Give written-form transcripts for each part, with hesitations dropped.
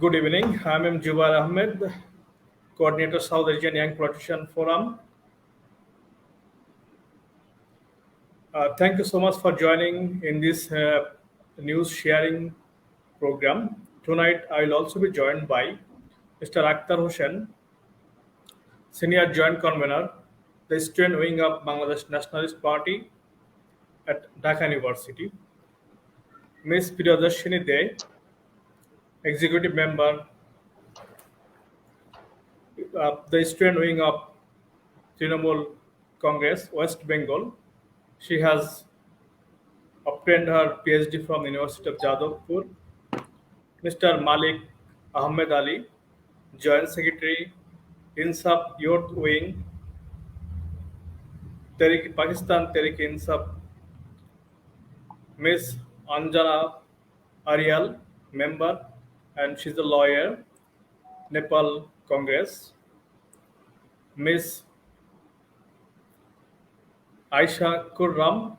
Good evening. I'm Jubair Ahmed, Coordinator South Asian Young Politician Forum. Thank you so much for joining in this news sharing program. Tonight, I will also be joined by Mr. Akhtar Hussain, Senior Joint Convener, the Student Wing of Bangladesh Nationalist Party at Dhaka University, Ms. Priyadarshini De, Executive Member, the Student Wing of Trinamool Congress, West Bengal. She has obtained her PhD from University of Jadavpur. Mr. Malik Ahmad Ali, Joint Secretary, INSAF Youth Wing, Pakistan Tehreek INSAF. Ms. Anjana Arial, member, and she's a lawyer, Nepal Congress. Ms. Aisha Kurram,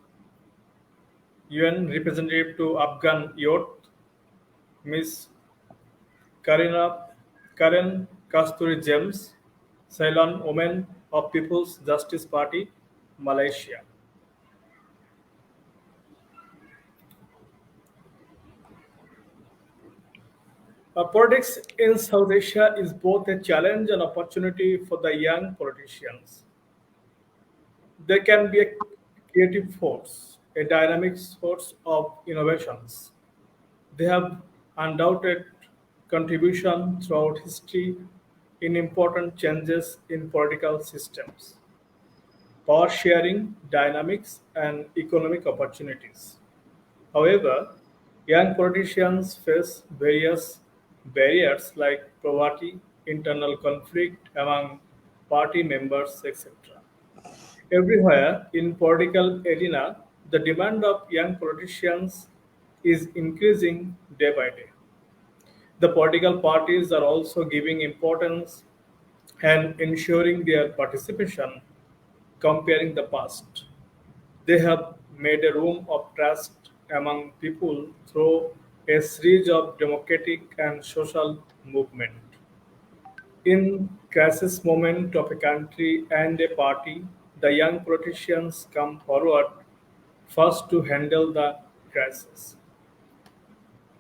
UN representative to Afghan Youth. Ms. Karina Karen Kasturi James, Ceylon Women of People's Justice Party, Malaysia. Politics in South Asia is both a challenge and opportunity for the young politicians. They can be a creative force, a dynamic source of innovations. They have undoubted contribution throughout history in important changes in political systems, power sharing, dynamics, and economic opportunities. However, young politicians face various barriers like poverty, internal conflict among party members, etc. Everywhere in political arena, the demand of young politicians is increasing day by day. The political parties are also giving importance and ensuring their participation comparing the past. They have made a room of trust among people through a series of democratic and social movement. In crisis moment of a country and a party, the young politicians come forward first to handle the crisis.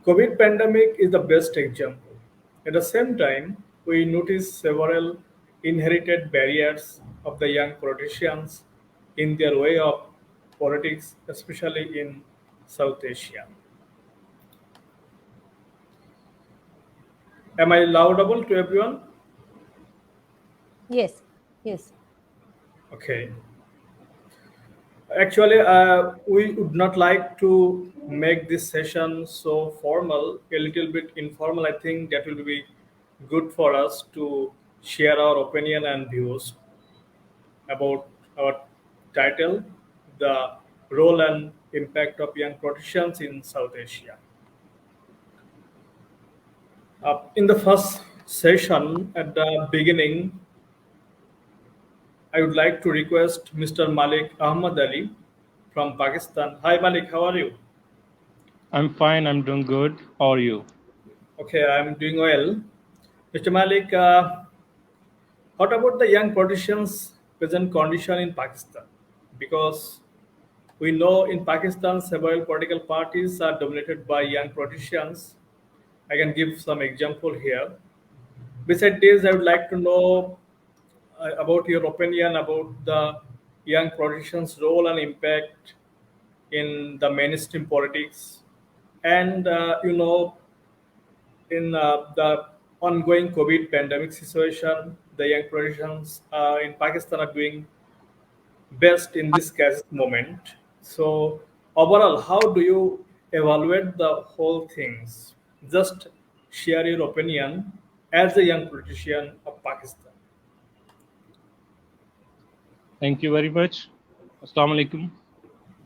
COVID pandemic is the best example. At the same time, we notice several inherited barriers of the young politicians in their way of politics, especially in South Asia. Am I laudable to everyone? Yes, yes. Okay. Actually, we would not like to make this session so formal, a little bit informal. I think that will be good for us to share our opinion and views about our title, the role and impact of young politicians in South Asia. In the first session, at the beginning, I would like to request Mr. Malik Ahmad Ali from Pakistan. Hi, Malik, how are you? I'm fine. I'm doing good. How are you? Okay, I'm doing well. Mr. Malik, what about the young politicians' present condition in Pakistan? Because we know in Pakistan, several political parties are dominated by young politicians. I can give some example here. Besides this, I would like to know about your opinion about the young politicians' role and impact in the mainstream politics, and in the ongoing COVID pandemic situation, the young politicians in Pakistan are doing best in this crisis moment. So, overall, how do you evaluate the whole things? Just share your opinion as a young politician of Pakistan. Thank you very much. Assalamu alaikum.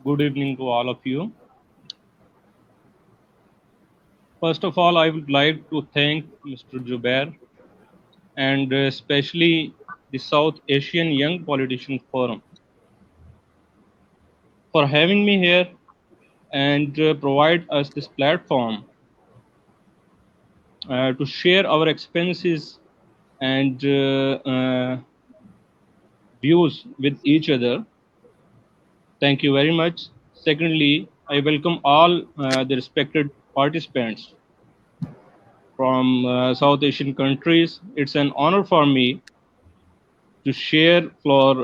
Good evening to all of you. First of all, I would like to thank Mr. Jubair and especially the South Asian Young Politician Forum for having me here and provide us this platform to share our experiences and views with each other. Thank you very much. Secondly, I welcome all the respected participants from South Asian countries. It's an honor for me to share floor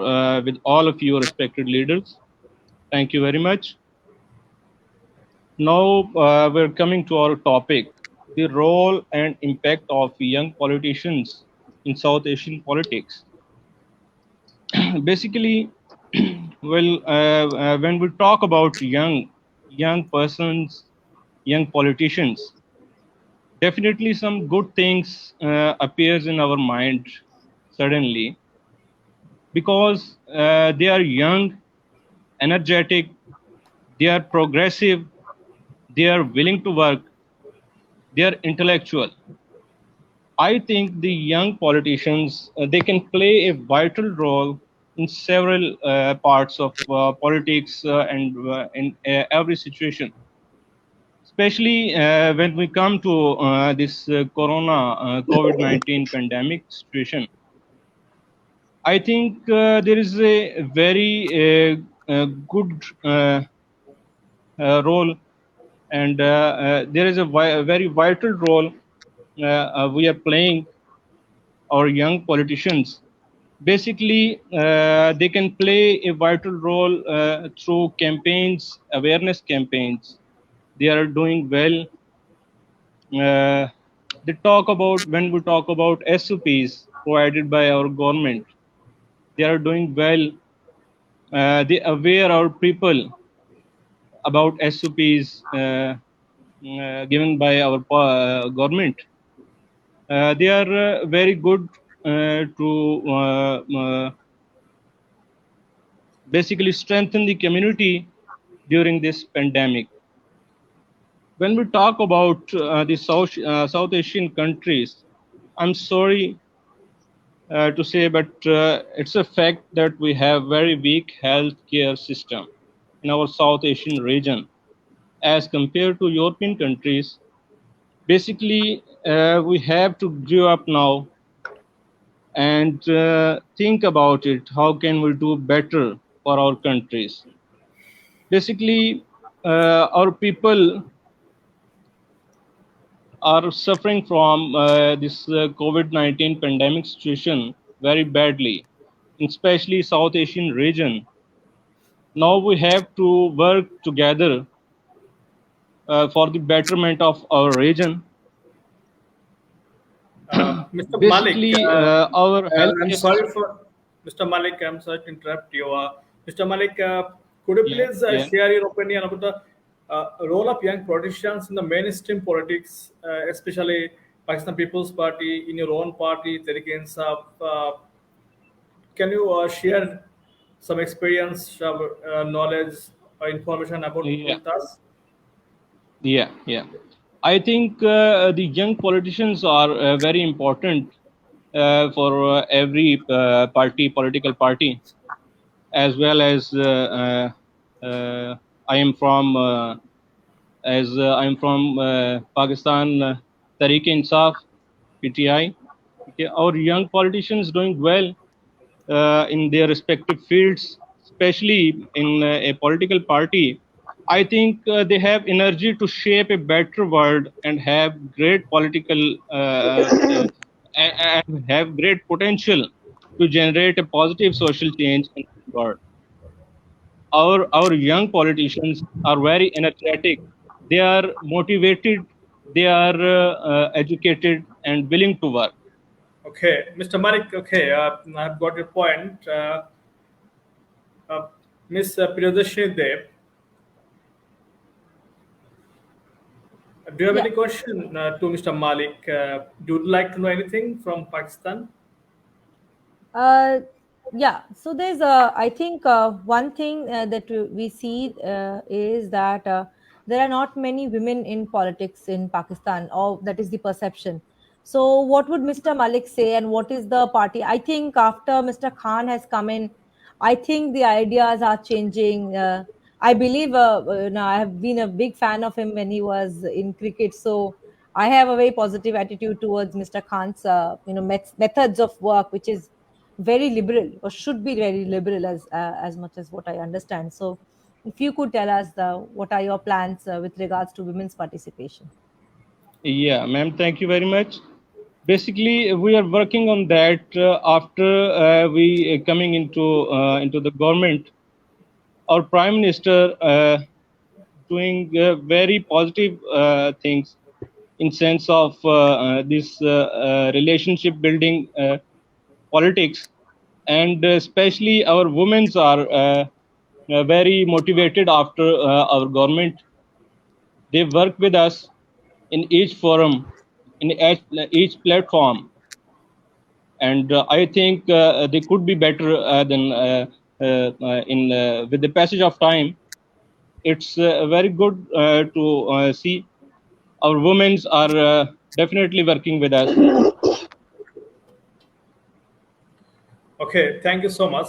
with all of you respected leaders. Thank you very much. Now we're coming to our topic, the role and impact of young politicians in South Asian politics. Basically, when we talk about young persons, young politicians, definitely some good things appears in our mind suddenly because they are young, energetic, they are progressive, they are willing to work, they are intellectual. I think the young politicians they can play a vital role in several parts of politics and in every situation. Especially when we come to this COVID-19 pandemic situation, I think there is a very good role, and there is a very vital role we are playing our young politicians. Basically, they can play a vital role through campaigns, awareness campaigns. They are doing well. They talk about when we talk about SOPs provided by our government. They are doing well. They aware our people about SOPs given by our government. They are very good to basically strengthen the community during this pandemic. When we talk about the South Asian countries, I'm sorry to say, but it's a fact that we have very weak healthcare system in our South Asian region as compared to European countries. Basically, we have to grow up now and think about it. How can we do better for our countries? Basically, our people are suffering from this COVID-19 pandemic situation very badly, especially South Asian region. Now we have to work together for the betterment of our region. Mr. Malik, Basically, our I'm healthcare sorry system. for Mr. Malik. I'm sorry to interrupt you. Mr. Malik, could you Yeah, please yeah, share your opinion about the role of young politicians in the mainstream politics, especially Pakistan People's Party, in your own party, Tehreek Insaf? Can you share some experience, knowledge, or information about yeah, with us? yeah. I think the young politicians are very important for every political party, as well as I am from Pakistan, Tariq Insaf, PTI. Okay, our young politicians doing well in their respective fields, especially in a political party. I think they have energy to shape a better world and have great political and have great potential to generate a positive social change in the world. Our young politicians are very energetic. They are motivated. They are educated and willing to work. Okay, Mr. Malik. Okay, I've got your point. Uh, Miss Priyadarshini Dev, do you have Yeah. any question to Mr. Malik? Do you like to know anything from Pakistan? Uh, yeah. So there's I think one thing that we see is that there are not many women in politics in Pakistan, or that is the perception. So what would Mr. Malik say, and what is the party? I think after Mr. Khan has come in, I think the ideas are changing. I believe, I have been a big fan of him when he was in cricket. So I have a very positive attitude towards Mr. Khan's, methods of work, which is very liberal or should be very liberal as much as what I understand. So, if you could tell us what are your plans with regards to women's participation? Yeah, ma'am, thank you very much. Basically, we are working on that after we coming into the government. Our Prime Minister doing very positive things in sense of this relationship building politics, and especially our women's are very motivated after our government. They work with us in each forum, in each platform, and I think they could be better than in with the passage of time. It's very good to see our women are definitely working with us. Okay, thank you so much.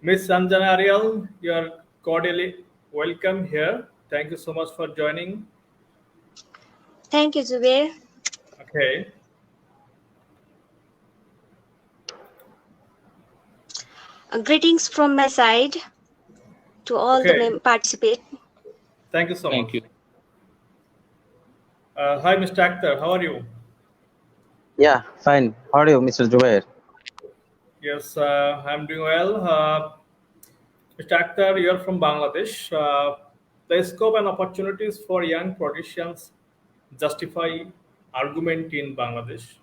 Miss Sanjana Ariel, you are cordially welcome here. Thank you so much for joining. Thank you, Zubair. Okay, Greetings from my side to all the okay, participants. thank you so much. Thank you. Hi, Mr. Akhtar, how are you? Yeah, fine. How are you, Mr. Zubair? Yes, I'm doing well. Mr. Akhtar, you're from Bangladesh. The scope and opportunities for young politicians justify argument in Bangladesh.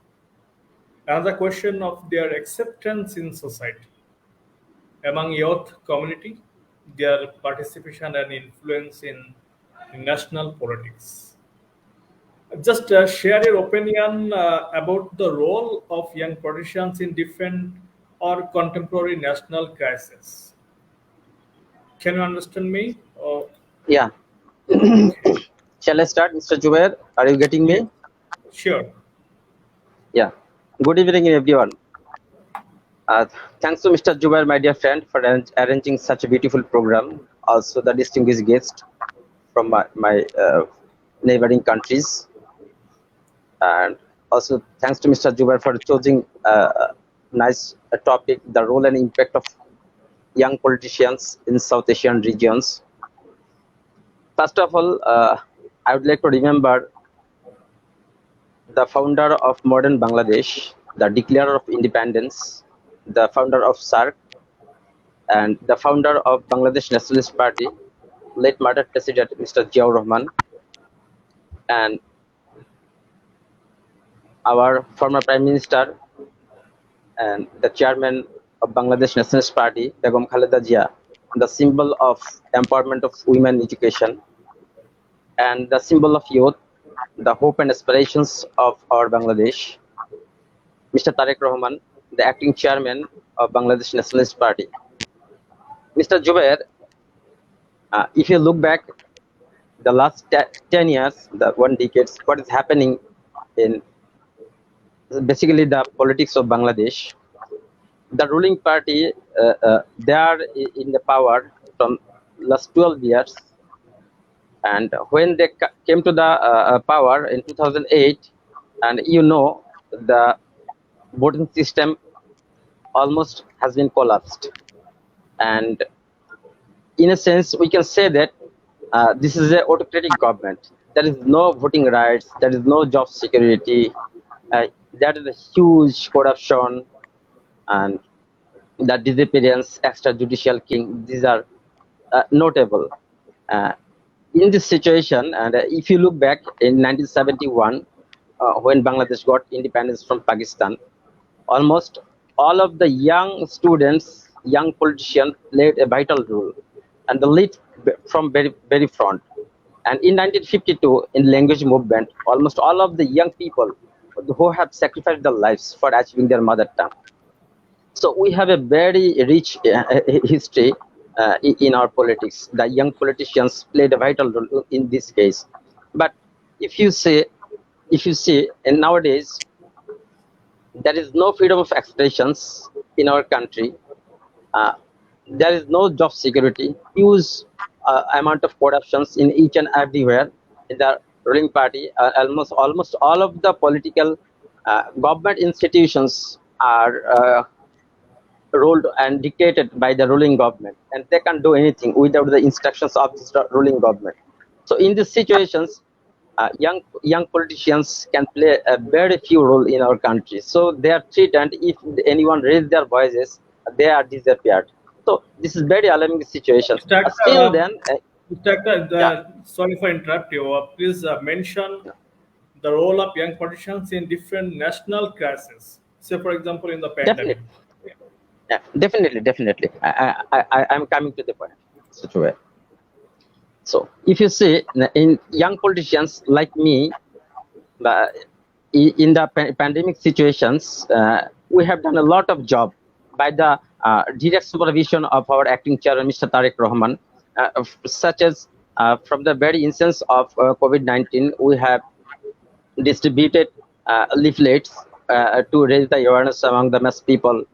Another question of their acceptance in society. Among youth community, their participation and influence in national politics. Just share your opinion about the role of young politicians in different or contemporary national crises. Can you understand me? Oh, Yeah. okay. Shall I start, Mr. Zubair? Are you getting Yeah, me? sure. Yeah. Good evening, everyone. Thanks to Mr. Zubair, my dear friend, for arranging such a beautiful program. Also, the distinguished guest from my neighboring countries. And also, thanks to Mr. Zubair for choosing a nice topic, the role and impact of young politicians in South Asian regions. First of all, I would like to remember the founder of modern Bangladesh, the declarer of independence, the founder of SARC, and the founder of Bangladesh Nationalist Party, late murdered President Mr. Ziaur Rahman, and our former Prime Minister and the chairman of Bangladesh Nationalist Party, Begum Khaleda Zia, the symbol of empowerment of women education, and the symbol of youth, the hope and aspirations of our Bangladesh, Mr. Tariq Rahman, the acting chairman of Bangladesh Nationalist Party. Mr. Zubair, if you look back the last 10 years, the 1 decade, what is happening in basically the politics of Bangladesh, the ruling party, they are in the power from last 12 years. And when they came to the power in 2008, and the voting system almost has been collapsed. And in a sense, we can say that this is an autocratic government. There is no voting rights, there is no job security, there is a huge corruption, and the disappearance, extrajudicial king, these are notable. Uh, in this situation, and if you look back in 1971, when Bangladesh got independence from Pakistan, almost all of the young students, young politicians played a vital role and the lead from very front. And in 1952, in language movement, almost all of the young people who have sacrificed their lives for achieving their mother tongue. So we have a very rich history in our politics. The young politicians played a vital role in this case. But if you see, and nowadays there is no freedom of expressions in our country. Uh, there is no job security. Huge amount of corruptions in each and everywhere. There are ruling party, almost all of the political government institutions are ruled and dictated by the ruling government, and they can't do anything without the instructions of this ruling government. So in these situations, young politicians can play a very few role in our country. So they are threatened. If anyone raise their voices, they are disappeared. So this is very alarming situation. Mr. Akhtar, Still, then, Mr. Akhtar, yeah, sorry for interrupt you. Please mention the role of young politicians in different national crises. Say, for example, in the pandemic. definitely, yeah, definitely. I'm coming to the point. Such a way. So if you see in young politicians like me, uh, in the pandemic situations, we have done a lot of job by the direct supervision of our acting chairman, Mr. Tariq Rahman, such as from the very instance of COVID-19, we have distributed leaflets to raise the awareness among the mass people.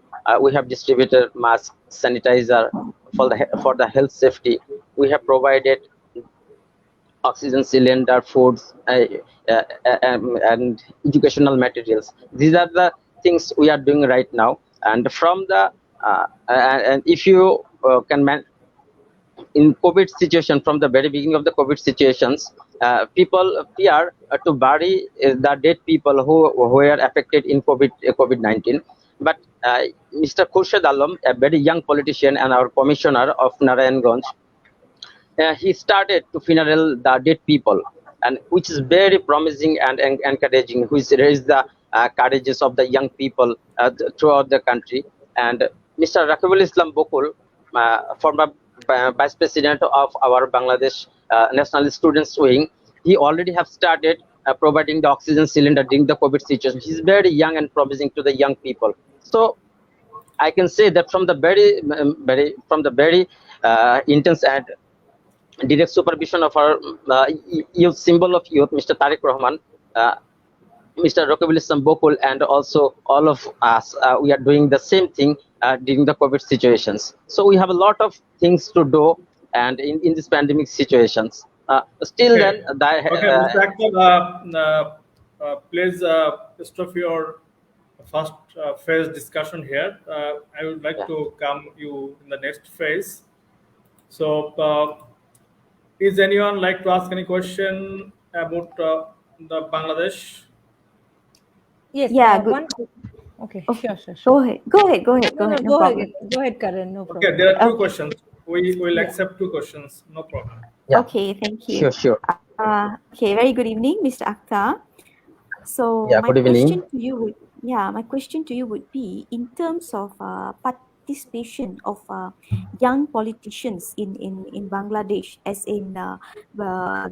We have distributed masks, sanitizer for the health safety. We have provided oxygen cylinder, foods, and educational materials. These are the things we are doing right now. And from the and if you can in COVID situation, from the very beginning of the COVID situations, people fear to bury the dead people who were affected in COVID-19. But Mr. Khurshid Alam, a very young politician and our commissioner of Narayanganj, he started to funeral the dead people, and which is very promising and encouraging, which raised the courages of the young people throughout the country. And Mr. Rakibul Islam Bokul, former vice president of our Bangladesh National Students Wing, he already have started providing the oxygen cylinder during the COVID situation. He's very young and promising to the young people. So I can say that from the very intense and direct supervision of our youth symbol of youth, Mr. Tariq Rahman, Mr. Rakibul Islam Bokul, and also all of us, we are doing the same thing during the COVID situations. So we have a lot of things to do, and in these pandemic situations. Still, Okay. then, Okay, Mr. Akhtar, please stop your first phase discussion here. I would like yeah. to come you in the next phase. So, is anyone like to ask any question about the Bangladesh? Yes, Yeah, good. one. Okay, Okay, sure. go ahead. Go ahead. No, No problem. Go ahead, Karan. No Okay, problem. there are two Okay. questions. We will Yeah. accept two questions, no problem. Yeah. Okay, thank you. Sure. Okay, very good evening, Mr. Akhtar. So Yeah. my Good question evening. to you would be in terms of participation of young politicians in Bangladesh, as in are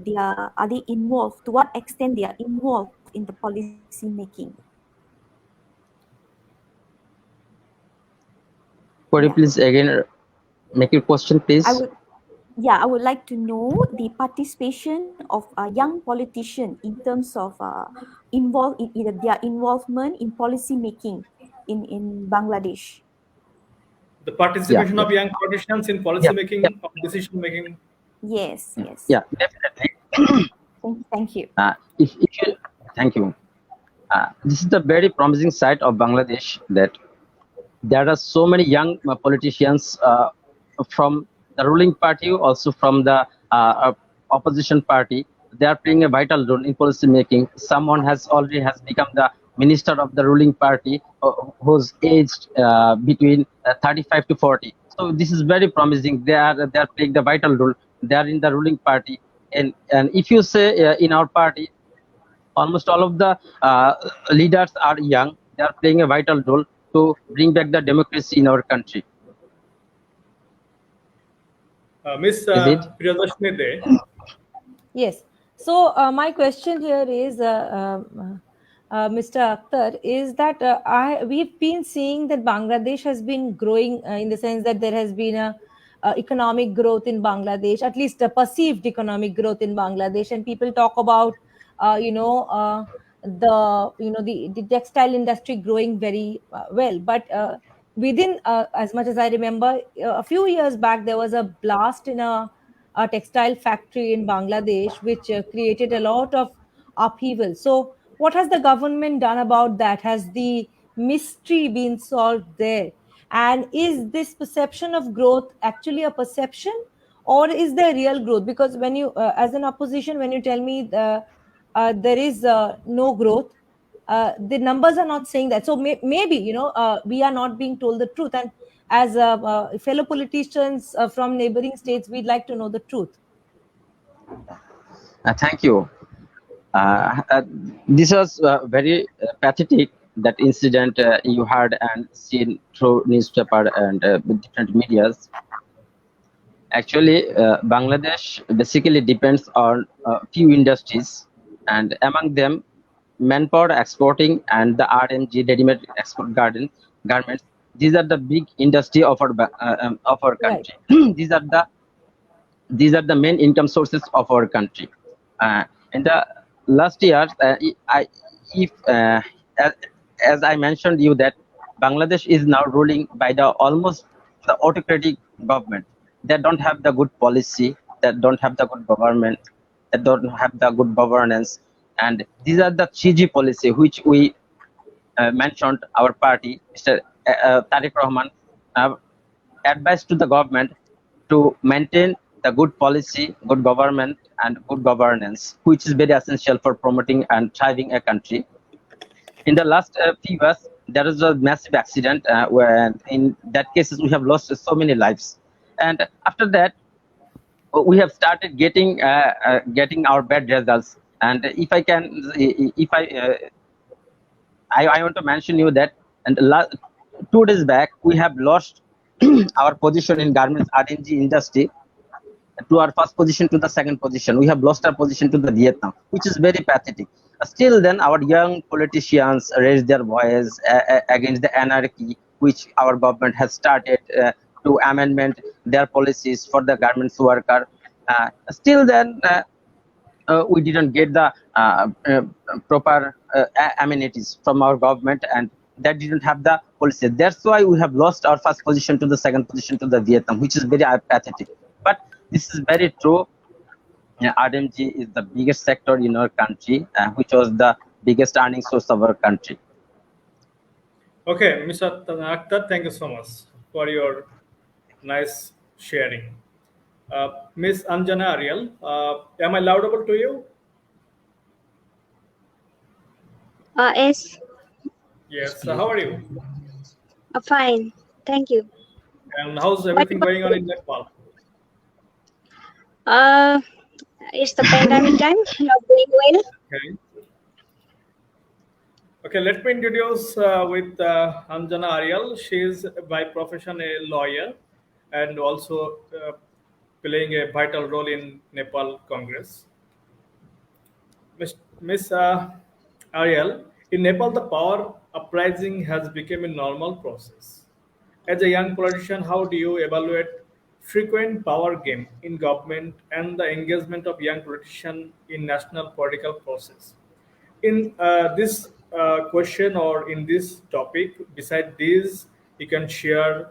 they involved? To what extent they are involved in the policy making? Could you Yeah. please again make your question, please? I would like to know the participation of a young politician in terms of involved in either their involvement in policy making in Bangladesh. The Yeah. participation of young politicians in policy Yeah. making, of decision making. Yes. Yeah. Definitely. Thank you. If you thank you. This is the very promising side of Bangladesh, that there are so many young politicians from the ruling party, also from the opposition party. They are playing a vital role in policy making. Someone already has become the minister of the ruling party, who's aged between 35 to 40. So this is very promising. They are playing the vital role. They are in the ruling party, and if you say in our party, almost all of the leaders are young. They are playing a vital role to bring back the democracy in our country. Miss Is it? Priyadashni De, Yes. So my question here is, Mr. Akhtar, is that we've been seeing that Bangladesh has been growing in the sense that there has been a economic growth in Bangladesh, at least a perceived economic growth in Bangladesh, and people talk about, the textile industry growing very well, but within as much as I remember, a few years back there was a blast in a a textile factory in Bangladesh, which created a lot of upheaval. So, what has the government done about that? Has the mystery been solved there? And is this perception of growth actually a perception, or is there real growth? Because when you, as an opposition, when you tell me there is no growth, the numbers are not saying that. So maybe, we are not being told the truth. And as fellow politicians from neighboring states, we'd like to know the truth. Thank you. This was very pathetic, that incident you heard and seen through newspaper and different medias. Actually, Bangladesh basically depends on few industries, and among them, manpower exporting and the RMG ready-made export garments. These are the big industry of our Right. country. These are the main income sources of our country. In the last years, if as I mentioned you, that Bangladesh is now ruling by the almost the autocratic government. They don't have the good policy, that don't have the good government, that don't have the good governance, and these are the 3G policy which we mentioned. Our party, Mr. Tariq Rahman, advised to the government to maintain the good policy, good government, and good governance, which is very essential for promoting and thriving a country. In the last few years, there was a massive accident where, in that cases, we have lost so many lives. And after that, we have started getting our bad results. And if I can, if I want to mention you that, and 2 days back, we have lost our position in garments RNG industry to our first position to the second position. We have lost our position to the Vietnam, which is very pathetic. Still, then our young politicians raise their voice against the anarchy which our government has started to amendment their policies for the garments worker. Still, then we didn't get the proper amenities from our government, and that didn't have the policy. That's why we have lost our first position to the second position to the Vietnam, which is very pathetic. But this is very true. RMG is the biggest sector in our country, which was the biggest earning source of our country. Okay, Mr. Akhtar, thank you so much for your nice sharing. Miss Anjana Ariel, am I laudable to you? Yes, Yes. So how are you? fine. Thank you. And how's What everything about going on you? in Nepal? It's the pandemic time, not going well. Okay. Okay, let me introduce with Anjana Ariel. She is by profession a lawyer and also playing a vital role in Nepal Congress. Miss Ariel, in Nepal, the power uprising has become a normal process. As a young politician, how do you evaluate frequent power game in government and the engagement of young politicians in national political process? In this question or in this topic, beside this, you can share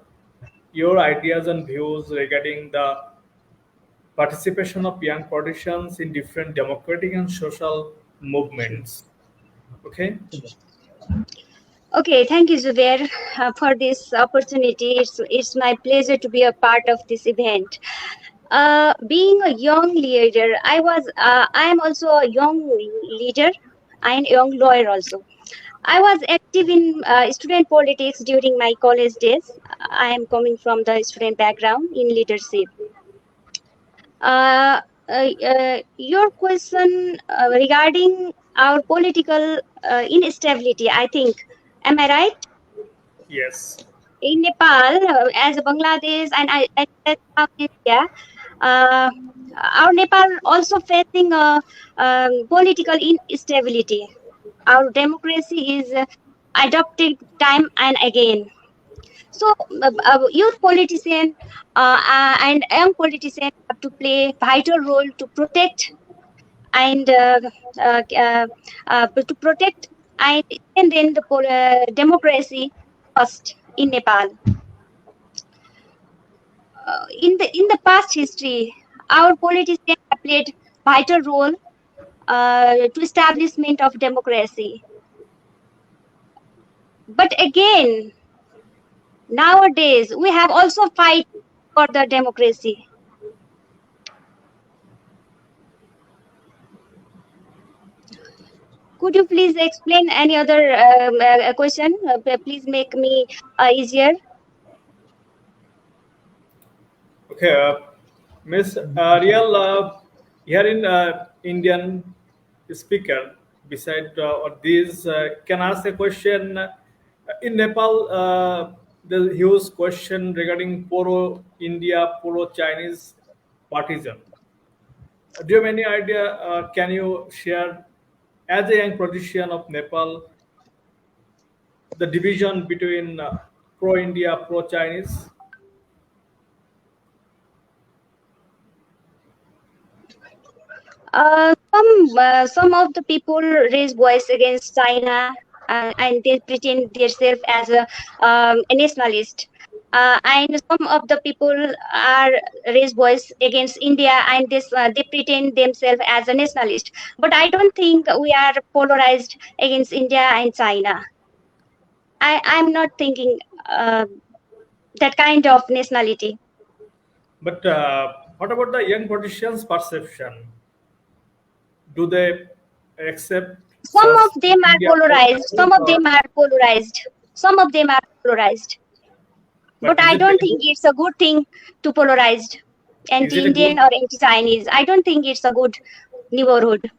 your ideas and views regarding the participation of young politicians in different democratic and social movements. Okay. Okay, thank you, Zubair, for this opportunity. It's my pleasure to be a part of this event. Being a young leader, I am also a young leader and young lawyer also. I was active in student politics during my college days. I am coming from the student background in leadership. Your question regarding our political instability, I think, am I right? Yes. In Nepal, as Bangladesh and South Asia, uh, our Nepal also facing political instability. Our democracy is adopted time and again. So, youth politicians and young politicians have to play vital role to protect and to protect and then the democracy first in Nepal. In the past history, our politicians have played vital role to establishment of democracy. But again, nowadays we have also fight for the democracy. Could you please explain any other question? Please make me easier. Okay, Miss Ariel, here in Indian speaker, beside or these, can ask a question. In Nepal, the huge question regarding pro-India, pro-Chinese partisan. Do you have any idea? Can you share, as a young politician of Nepal, the division between pro-India, pro-Chinese? Some of the people raise voice against China, and they pretend themselves as a nationalist. And some of the people are raise voice against India, and they pretend themselves as a nationalist. But I don't think we are polarized against India and China. I'm not thinking that kind of nationality. But what about the young politicians' perception? Do they accept Some such of them are India polarized. Some pro-Chinese, of or them are polarized. Some of them are polarized. but But is I it don't very think it's a good thing to polarize is it a anti-Indian good? or anti-Chinese. I don't think it's a good neighborhood.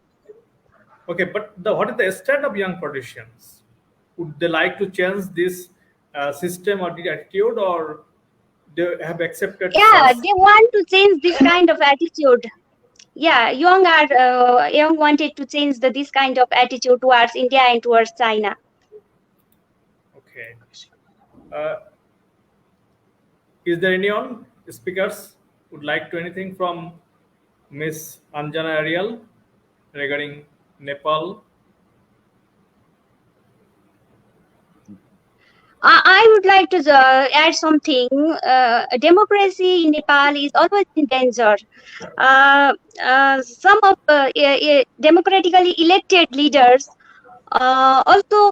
Okay, but what is the stand of young politicians? Would they like to change this system or the attitude, or they have accepted Yeah, such? they want to change this kind of attitude. Yeah, young wanted to change this kind of attitude towards India and towards China. Okay. Uh, is there anyone speakers would like to anything from Miss Anjana Ariel regarding Nepal? I would like to add something. Democracy in Nepal is always in danger. Some of democratically elected leaders also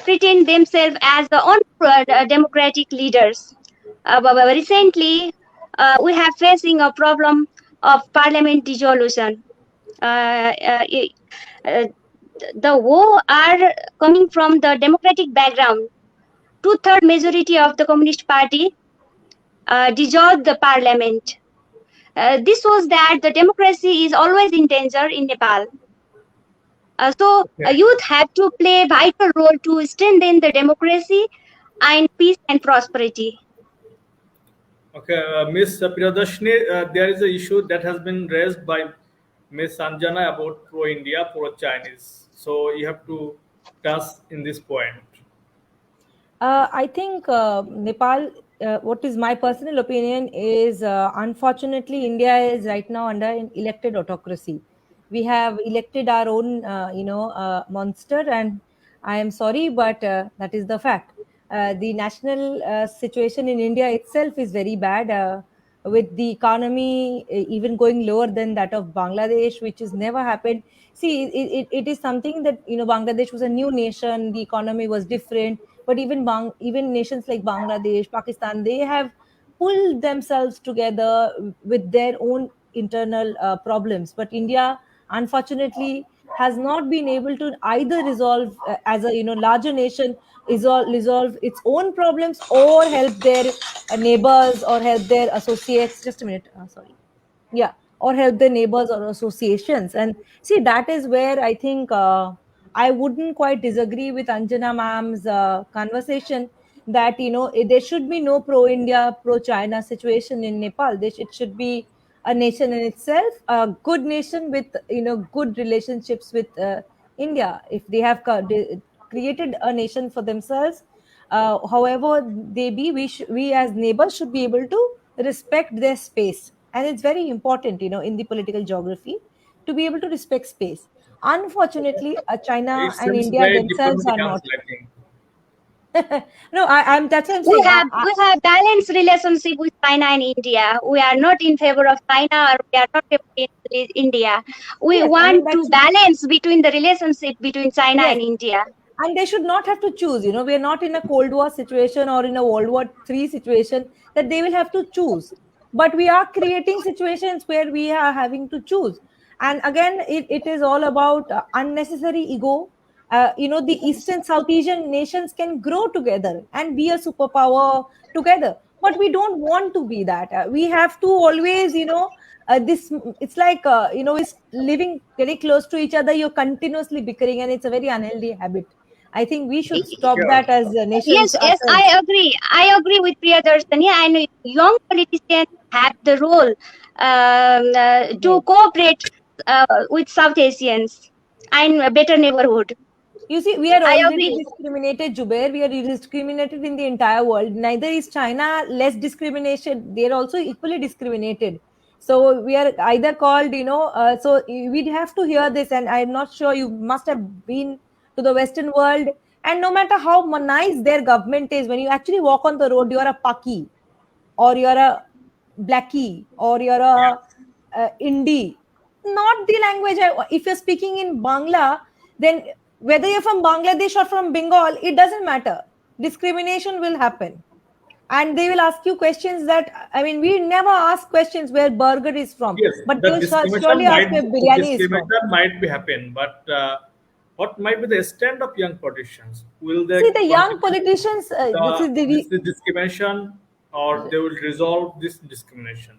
pretend themselves as the democratic leaders. But recently, we have facing a problem of parliament dissolution. Uh, uh, i- uh, the who are coming from the democratic background. Two-third majority of the Communist Party dissolved the parliament. This shows that the democracy is always in danger in Nepal. So Okay. youth have to play a vital role to strengthen the democracy and peace and prosperity. Okay, Miss Priyadashini, there is an issue that has been raised by Miss Anjana about pro-India, pro-Chinese. So you have to touch in this point. I think Nepal, what is my personal opinion is unfortunately India is right now under an elected autocracy. We have elected our own, monster, and I am sorry, but that is the fact. The national situation in India itself is very bad, with the economy even going lower than that of Bangladesh, which has never happened. See, it is something that, Bangladesh was a new nation, the economy was different, but even nations like Bangladesh, Pakistan, they have pulled themselves together with their own internal problems. But India, unfortunately, has not been able to either resolve, as a larger nation, resolve its own problems, or help their neighbors, or help their associates. Just a minute, sorry. Yeah, or help their neighbors or associations. And see, that is where I think I wouldn't quite disagree with Anjana ma'am's conversation, that there should be no pro India, pro China situation in Nepal. It should be a nation in itself, a good nation with good relationships with India. If they have created a nation for themselves, however they be, we as neighbors should be able to respect their space. And it's very important, in the political geography, to be able to respect space. Unfortunately, China It and seems India very themselves diplomatic are not. answer, I think. No, I'm that's what I'm We saying. have balanced relationship with China and India. We are not in favor of China, or we are not favor of India. We Yes, I mean want to that's balance between the relationship between China yes, and India. and they should not have to choose. We are not in a Cold War situation or in a World War III situation that they will have to choose. But we are creating situations where we are having to choose. And again, it is all about unnecessary ego. The East and South Asian nations can grow together and be a superpower together. But we don't want to be that. We have to always, this it's like is living very close to each other. You're continuously bickering, and it's a very unhealthy habit. I think we should stop Yeah. that as nations Yes, yes, ourselves. I agree. I agree with Priyadarshini, and young politicians have the role to Right. cooperate with South Asians and a better neighborhood. You see, we are I already agree. discriminated, Jubair. We are discriminated in the entire world. Neither is China less discrimination. They are also equally discriminated. So we are either called, so we'd have to hear this. And I'm not sure you must have been to the Western world. And no matter how nice their government is, when you actually walk on the road, you're a Paki or you're a Blackie or you're a Indie. Not the language. If you're speaking in Bangla, then whether you're from Bangladesh or from Bengal, it doesn't matter. Discrimination will happen. And they will ask you questions that, I mean, we never ask questions where burger is from, Yes, but the they'll surely discrimination ask might where biryani is from. discrimination might be happen, but what might be the stand of young politicians? Will they See, the young contribute politicians, this is the this discrimination, or they will resolve this discrimination?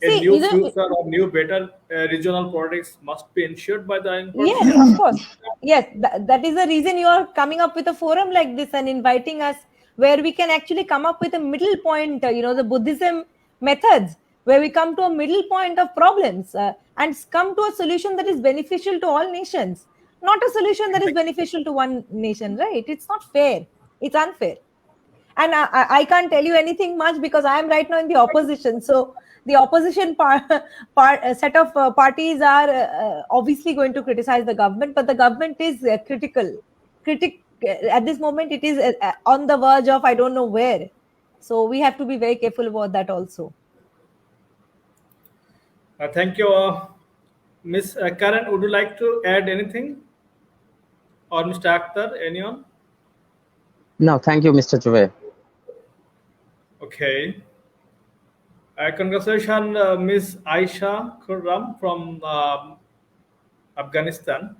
A see, new future or new better regional politics must be ensured by the young yes, of politicians. course. Yes, that is the reason you are coming up with a forum like this and inviting us where we can actually come up with a middle point, the Buddhism methods, where we come to a middle point of problems and come to a solution that is beneficial to all nations, not a solution that is beneficial to one nation, right? It's not fair. It's unfair. And I can't tell you anything much because I am right now in the opposition. So the opposition set of parties are obviously going to criticize the government, but the government is critic at this moment. It is on the verge of I don't know where. So we have to be very careful about that also. Thank you, Miss Karen. Would you like to add anything, or Mr. Akhtar? Anyone? No, thank you, Mr. Juve. Okay. Congratulations, Ms. Aisha Khurram from Afghanistan.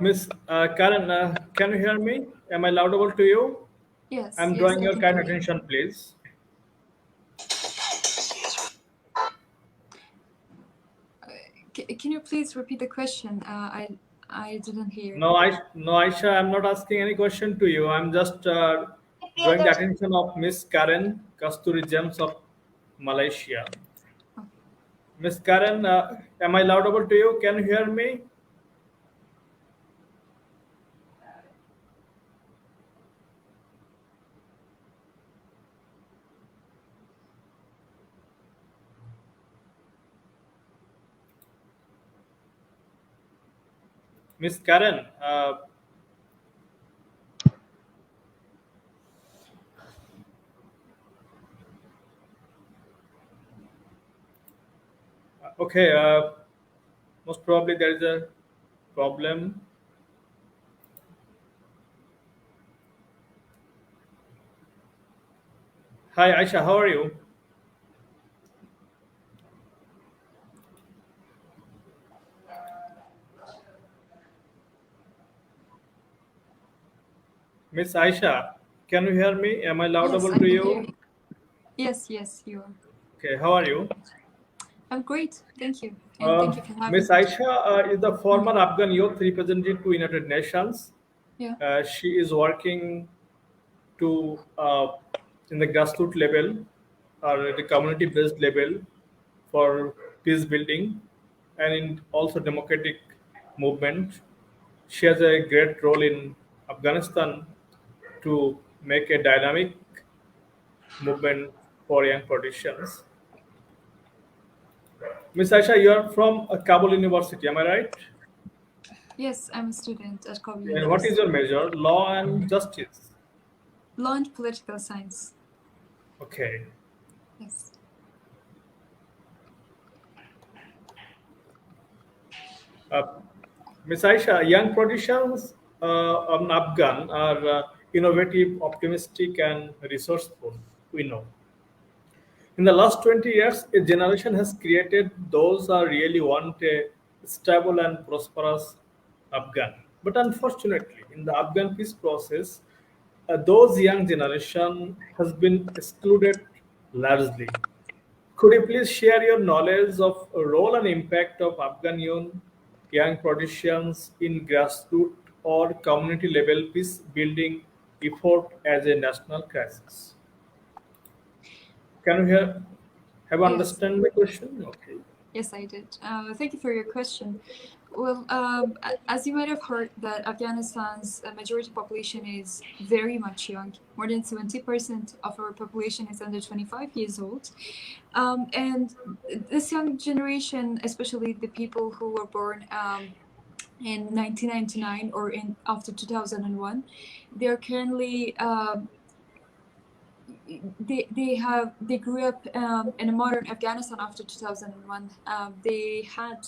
Ms. Karen, can you hear me? Am I audible to you? Yes, I'm yes, drawing I your can kind hear you. attention, please. Can you please repeat the question? I didn't hear. No, Aisha, I'm not asking any question to you. I'm just drawing the attention of Miss Karen Kasturi Gems of Malaysia. Oh, Miss Karen, am I audible to you? Can you hear me? Miss Karen, okay, most probably there is a problem. Hi, Aisha, how are you? Miss Aisha, can you hear me? Am I yes, audible I to can hear you? you. Yes, yes, you are. Okay, how are you? I'm great. Thank you. And thank you for having Miss me. Aisha is the former Afghan youth representative to United Nations. Yeah. She is working to in the grassroots level or the community-based level for peace building and in also democratic movement. She has a great role in Afghanistan to make a dynamic movement for young politicians. Miss Aisha, you are from Kabul University, am I right? Yes, I'm a student at Kabul And what is University. your major? Law and justice. Law and political science. Okay. Yes. Uh, Miss Aisha, young politicians of Afghan are innovative, optimistic, and resourceful. We know. In the last 20 years, a generation has created those who really want a stable and prosperous Afghan. But unfortunately, in the Afghan peace process, those young generation has been excluded largely. Could you please share your knowledge of role and impact of Afghan young politicians in grassroots or community level peace building effort as a national crisis? Can you have Yes. understand my question? Okay. Yes, I did. Thank you for your question. Well, as you might have heard, that Afghanistan's majority population is very much young. More than 70% of our population is under 25 years old. And this young generation, especially the people who were born in 1999 or in after 2001, they are currently they grew up in a modern Afghanistan after 2001. They had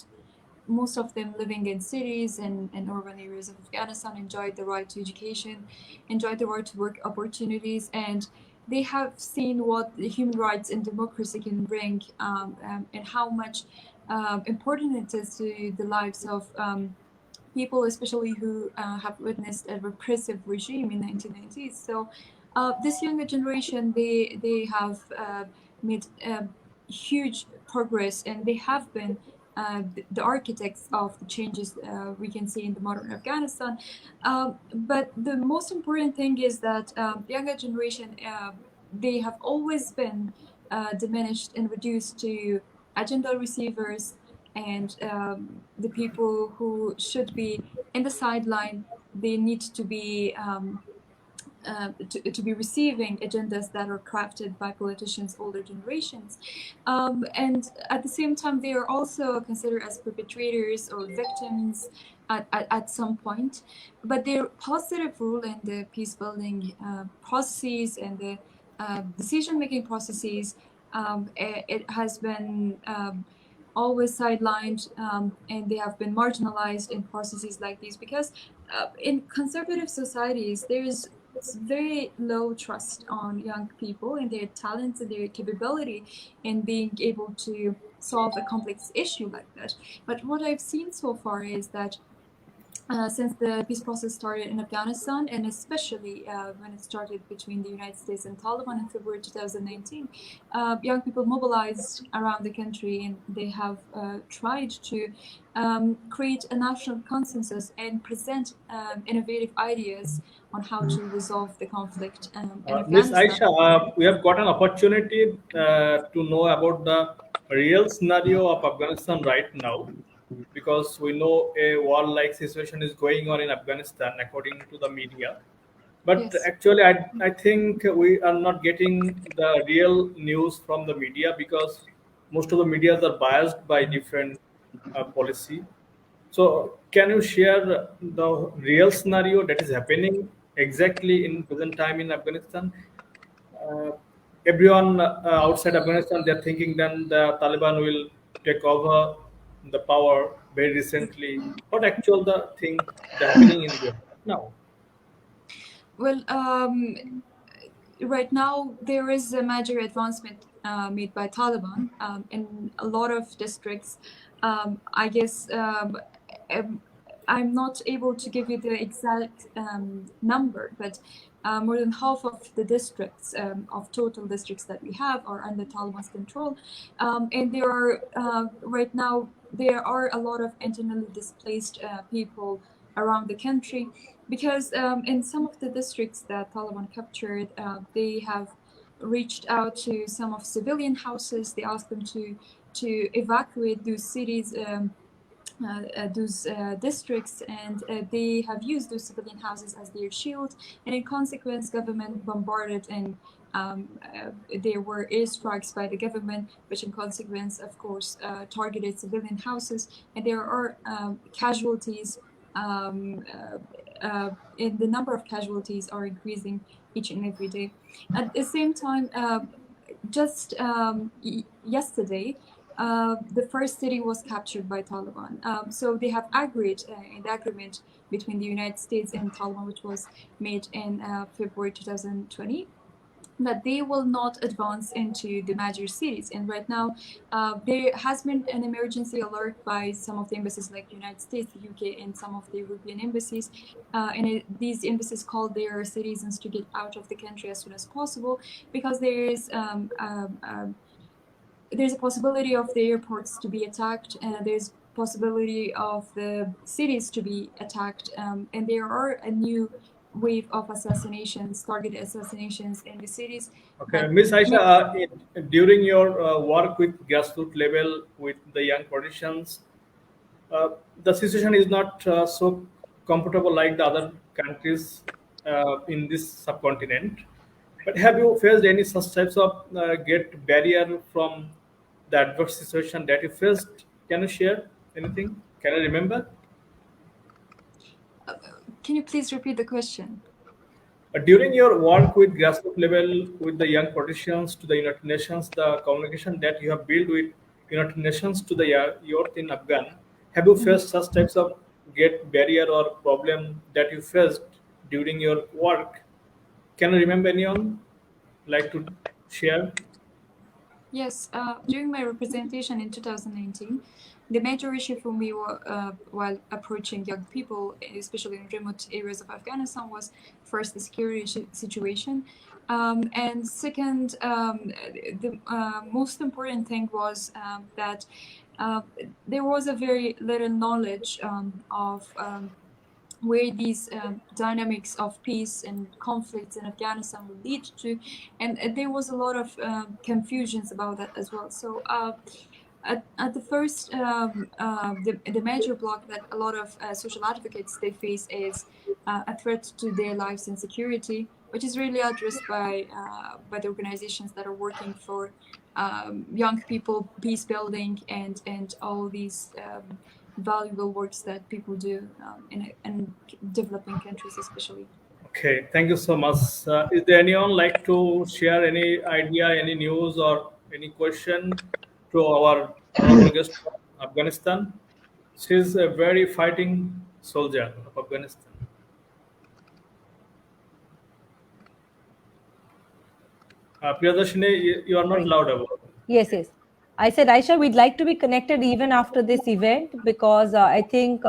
most of them living in cities and urban areas of Afghanistan, enjoyed the right to education, enjoyed the right to work opportunities, and they have seen what the human rights and democracy can bring, and how much important it is to the lives of people, especially who have witnessed a repressive regime in 1990s. So this younger generation, they have made huge progress, and they have been the architects of the changes we can see in the modern Afghanistan. But the most important thing is that the younger generation, they have always been diminished and reduced to agenda receivers, and the people who should be in the sideline, they need to be to be receiving agendas that are crafted by politicians older generations, and at the same time they are also considered as perpetrators or victims at some point, but their positive role in the peace building processes and the decision making processes, it has been always sidelined, and they have been marginalized in processes like these, because in conservative societies there's very low trust on young people and their talents and their capability in being able to solve a complex issue like that. But what I've seen so far is that since the peace process started in Afghanistan, and especially when it started between the United States and Taliban in February 2019, young people mobilized around the country, and they have tried to create a national consensus and present innovative ideas on how to resolve the conflict in Miss Afghanistan. Aisha, we have got an opportunity to know about the real scenario of Afghanistan right now, because we know a war-like situation is going on in Afghanistan according to the media. But Yes. actually, I think we are not getting the real news from the media, because most of the medias are biased by different policy. So, can you share the real scenario that is happening exactly in present time in Afghanistan? Uh, Everyone outside Afghanistan, they're thinking then the Taliban will take over the power very recently. What actual the thing the happening in India now? Well, right now there is a major advancement made by Taliban in a lot of districts. I guess um, I'm not able to give you the exact number, but more than half of the districts, of total districts that we have, are under Taliban's control. And there are right now there are a lot of internally displaced people around the country, because in some of the districts that Taliban captured, they have reached out to some of civilian houses. They asked them to evacuate those cities, those districts, and they have used those civilian houses as their shield. And in consequence, government bombarded and there were airstrikes by the government, which in consequence, of course, targeted civilian houses, and there are casualties. And the number of casualties are increasing each and every day. At the same time, just yesterday, the first city was captured by Taliban. So they have agreed in the agreement between the United States and Taliban, which was made in February 2020, that they will not advance into the major cities. And right now, there has been an emergency alert by some of the embassies, like the United States, the UK, and some of the European embassies. These embassies called their citizens to get out of the country as soon as possible, because there is there's a possibility of the airports to be attacked, and there's possibility of the cities to be attacked, and there are a new wave of assassinations, targeted assassinations in the cities. Okay, Miss Aisha, during your work with grassroots level with the young politicians, the situation is not so comfortable like the other countries in this subcontinent. But have you faced any such types of get barrier from the adverse situation that you faced? Can you share anything? Can you remember? Can you please repeat the question? During your work with grassroots level with the young politicians to the United Nations, the communication that you have built with United Nations to the youth in Afghan, have you faced such types of get barrier or problem that you faced during your work? Can you remember anyone like to share? Yes, during my representation in 2019, the major issue for me while approaching young people, especially in remote areas of Afghanistan, was first the security situation. And second, the most important thing was that there was a very little knowledge of where these dynamics of peace and conflicts in Afghanistan will lead to, and there was a lot of confusions about that as well. So at the first, the major block that a lot of social advocates they face is a threat to their lives and security, which is really addressed by the organizations that are working for young people, peace building, and all these valuable works that people do in developing countries, especially. Okay, thank you so much. Is there anyone like to share any idea, any news, or any question to our honorable guest from Afghanistan? She's a very fighting soldier of Afghanistan. Priyadarshini, you are not Sorry. loud about. Yes, yes. I said, Aisha, we'd like to be connected even after this event, because I think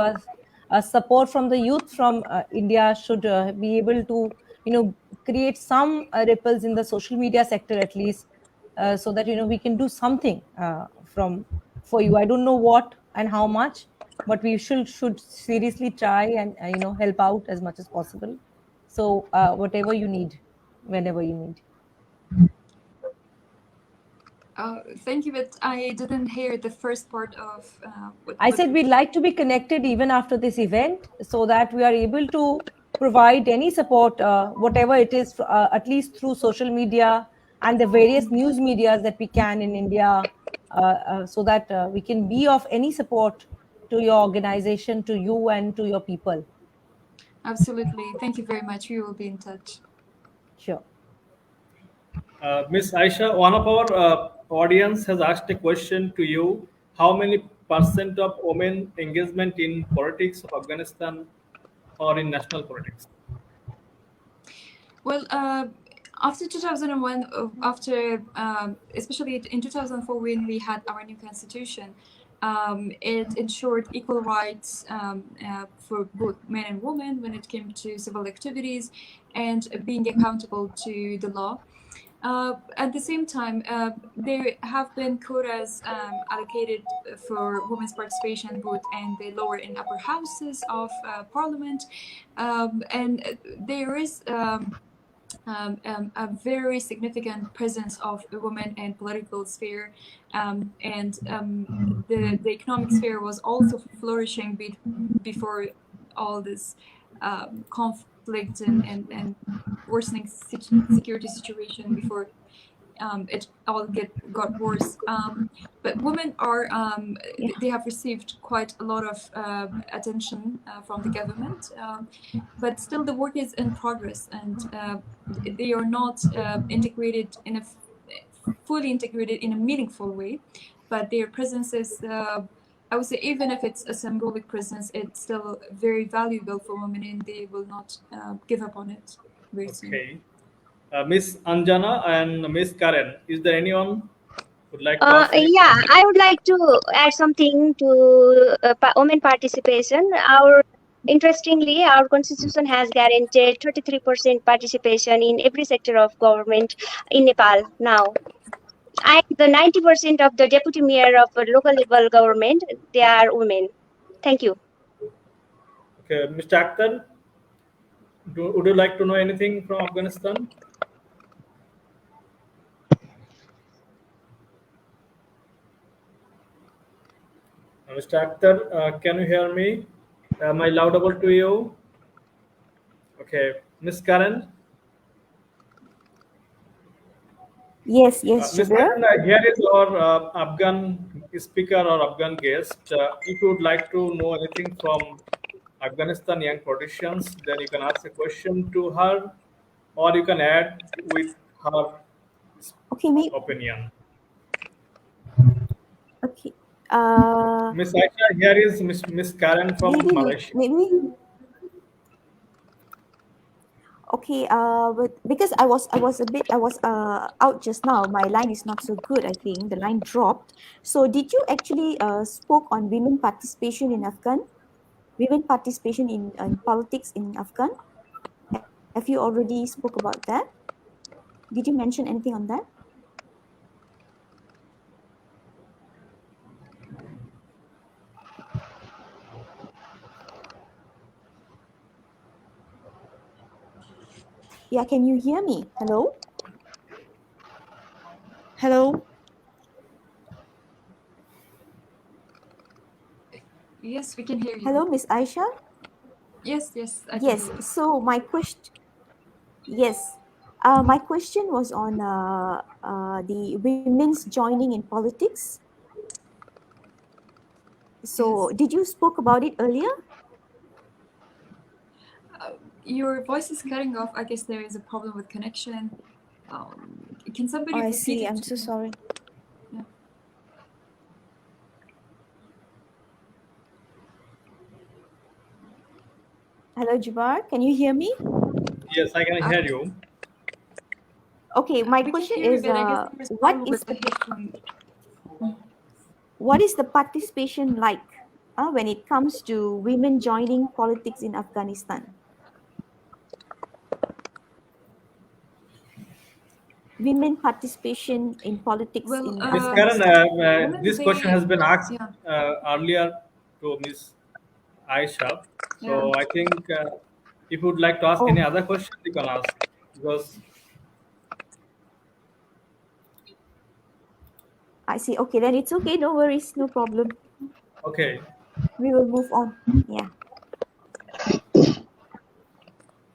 support from the youth from India should be able to, create some ripples in the social media sector at least, so that we can do something for you. I don't know what and how much, but we should seriously try and help out as much as possible. So whatever you need, whenever you need. Thank you, but I didn't hear the first part of what. I said we'd like to be connected even after this event, so that we are able to provide any support, whatever it is, at least through social media and the various news medias that we can in India, so that we can be of any support to your organization, to you, and to your people. Absolutely. Thank you very much. We will be in touch. Sure. Miss Aisha, one of our audience has asked a question to you. How many percent of women engagement in politics of Afghanistan or in national politics? Well, after 2001, after especially in 2004, when we had our new constitution, it ensured equal rights for both men and women when it came to civil activities and being accountable to the law. At the same time, there have been quotas allocated for women's participation both in the lower and upper houses of parliament, and there is a very significant presence of women in political sphere, and the economic sphere was also flourishing before all this conflict and worsening security situation before it all got worse. But women are they have received quite a lot of attention from the government, but still the work is in progress, and they are not integrated in a fully integrated in a meaningful way. But their presence is, I would say, even if it's a symbolic presence, it's still very valuable for women, and they will not give up on it very soon. Okay. Miss Anjana and Miss Karen, is there anyone would like to ask any Yeah, question? I would like to add something to women participation. Interestingly, our constitution has guaranteed 33% participation in every sector of government in Nepal now. And the 90% of the deputy mayor of a local level government, they are women. Thank you. Okay, Mr. Akhtar, would you like to know anything from Afghanistan? Mr. Akhtar, can you hear me? Am I laudable to you? Okay, Miss Karen. Yes, yes, Miss Shabir. Karen, here is our Afghan speaker or Afghan guest. If you would like to know anything from Afghanistan young politicians, then you can ask a question to her, or you can add with her Okay, maybe. opinion. Okay. Miss Aisha, here is Miss Karen from Malaysia. Maybe. Okay. But because I was out just now. My line is not so good. I think the line dropped. So did you actually spoke on women participation in Afghan? Women participation in politics in Afghan? Have you already spoke about that? Did you mention anything on that? Yeah, can you hear me? Hello? Hello? Yes, we can hear you. Hello, Miss Aisha? Yes, I can Yes. hear you. So my question, yes, my question was on the women's joining in politics. So Yes. did you spoke about it earlier? Your voice is cutting off. I guess there is a problem with connection. Can somebody Oh, I repeat see. it? I'm so sorry. Yeah. Hello, Jabbar. Can you hear me? Yes, I can Uh, hear you. Okay, my we can question hear you, is, but I guess there is a what problem is with the headphone. the participation like when it comes to women joining politics in Afghanistan? Women participation in politics Well, in Miss Karen, Afghanistan. women, this question has been asked yeah, earlier to Miss Aisha. yeah. So I think if you would like to ask any Oh, other question, you can ask. Because, I see. Okay, then it's okay. No worries. No problem. okay. We will move on. Yeah.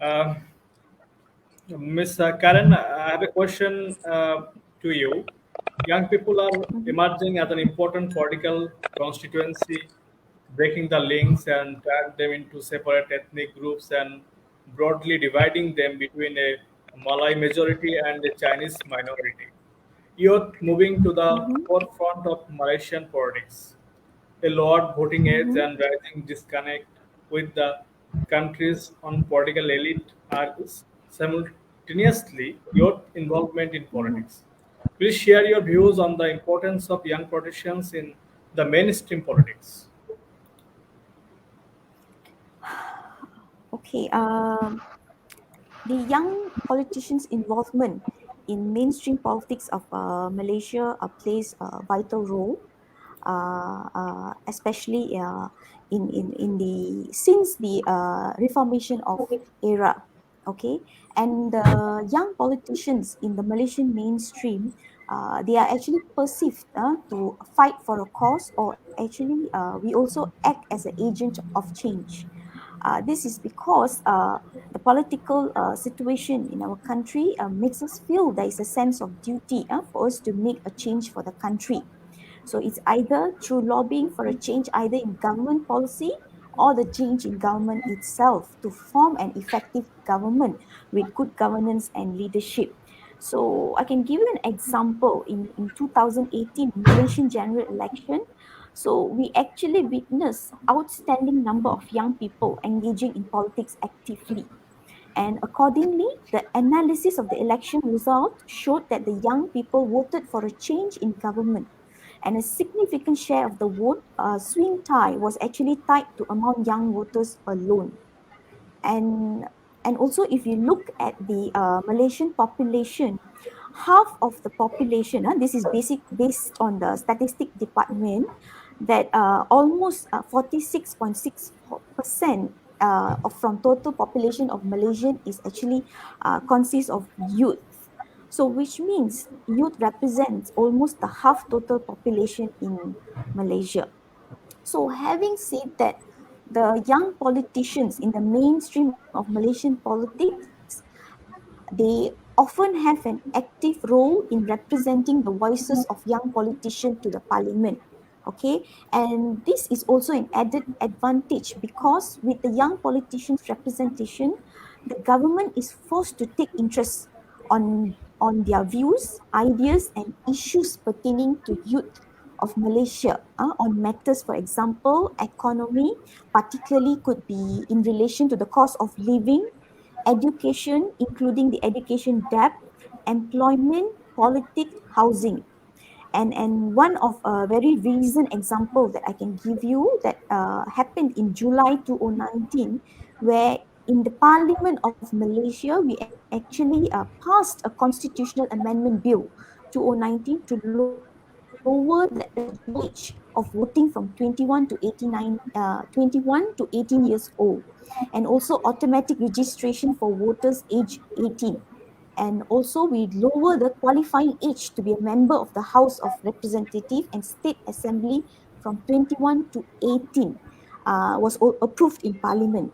Uh, Miss Karen, I have a question to you. Young people are Mhm. emerging as an important political constituency, breaking the links and turn them into separate ethnic groups and broadly dividing them between a Malay majority and a Chinese minority. Youth moving to the Mhm. forefront of Malaysian politics. A lowered voting age Mhm. and rising disconnect with the country's own political elite are simultaneously youth involvement in Mhm. politics. Please share your views on the importance of young politicians in the mainstream politics. Okay. The young politicians' involvement in mainstream politics of Malaysia plays a vital role, especially in the since the reformation of era. Okay, and the young politicians in the Malaysian mainstream, they are actually perceived to fight for a cause, or actually we also act as an agent of change. This is because the political situation in our country makes us feel there is a sense of duty for us to make a change for the country. So it's either through lobbying for a change either in government policy or the change in government itself to form an effective government with good governance and leadership. So I can give you an example in 2018 Malaysian general election. So we actually witnessed outstanding number of young people engaging in politics actively. And accordingly, the analysis of the election result showed that the young people voted for a change in government. And a significant share of the vote swing tie was actually tied to among young voters alone. And and also if you look at the Malaysian population, half of the population, this is based on the statistic department, that almost 46.6% from total population of Malaysian is actually consists of youth. So which means youth represents almost the half total population in Malaysia. So having said that, the young politicians in the mainstream of Malaysian politics, they often have an active role in representing the voices of young politicians to the parliament. Okay, and this is also an added advantage because with the young politicians' representation, the government is forced to take interest on their views, ideas, and issues pertaining to youth of Malaysia on matters, for example, economy, particularly could be in relation to the cost of living, education, including the education debt, employment, politics, housing. And one of a very recent example that I can give you that happened in July 2019, where in the Parliament of Malaysia, we actually passed a constitutional amendment bill 2019 to lower the age of voting from 21 to 18 years old, and also automatic registration for voters age 18. And also we lower the qualifying age to be a member of the House of Representative and State Assembly from 21 to 18 was approved in Parliament.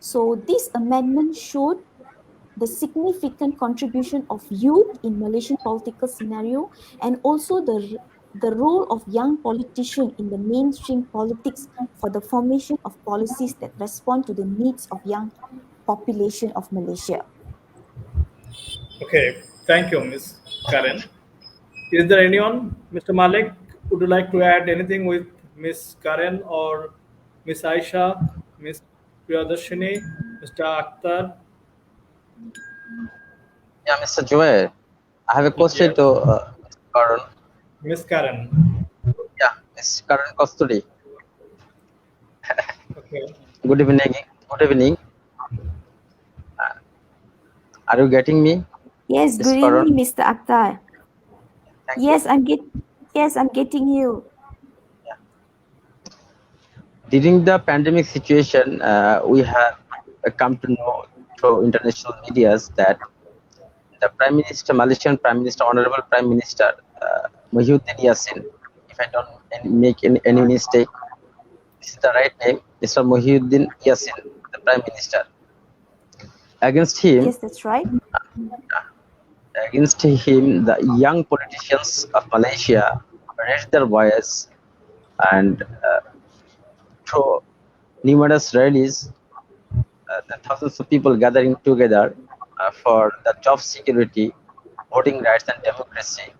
So this amendment showed the significant contribution of youth in Malaysian political scenario, and also the role of young politicians in the mainstream politics for the formation of policies that respond to the needs of young population of Malaysia. Okay, thank you, Miss Karen. Is there anyone, Mr. Malik, would you like to add anything with Miss Karen or Miss Aisha, Miss Priyadarshini, Mr. Akhtar? Yeah, Mr. Joy, I have a question Yes, to Mr. Karan. Miss Karen. Yeah, Miss Karan Kasturi. Okay. Good evening. Good evening. Are you getting me, Yes, Miss good Karan? evening, Mr. Akhtar. Thank you. Yes, I'm getting you. During the pandemic situation, we have come to know through international medias that the Prime Minister, Malaysian Prime Minister, Honorable Prime Minister Muhyiddin Yassin, if I don't make any mistake, this is the right name, Mr. Muhyiddin Yassin, the Prime Minister. Against him, Yes, that's right. the young politicians of Malaysia raised their voice and through numerous rallies, the thousands of people gathering together for the job security, voting rights, and democracy,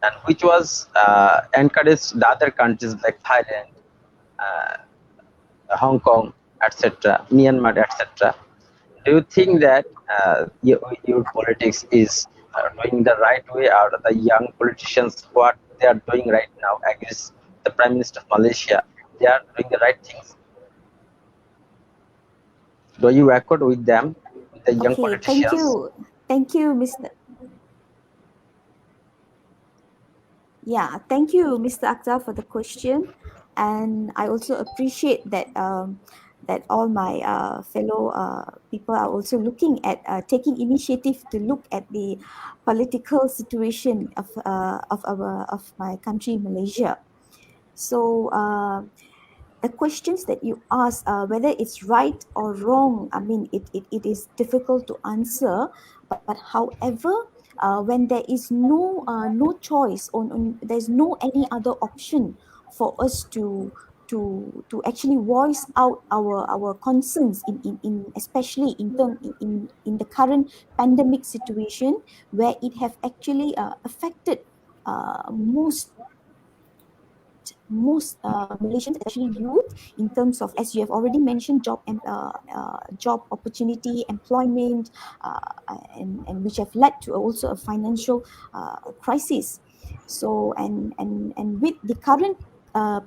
and which was encouraged the other countries like Thailand, Hong Kong, etc., Myanmar, etc. Do you think that your politics is doing the right way, or the young politicians what they are doing right now against the Prime Minister of Malaysia, they are doing the right things? Do you accord with them, with the young Okay, thank politicians? you. Thank you, Mr. Yeah, thank you, Mr. Akhtar, for the question. And I also appreciate that that all my fellow people are also looking at taking initiative to look at the political situation of my country, Malaysia. So the questions that you ask, whether it's right or wrong, I mean, it is difficult to answer. But however, when there is no choice, there's no any other option for us to actually voice out our concerns in especially in the current pandemic situation, where it have actually affected most Malaysians, especially youth, in terms of, as you have already mentioned, job opportunity, employment, and which have led to also a financial crisis. So, and with the current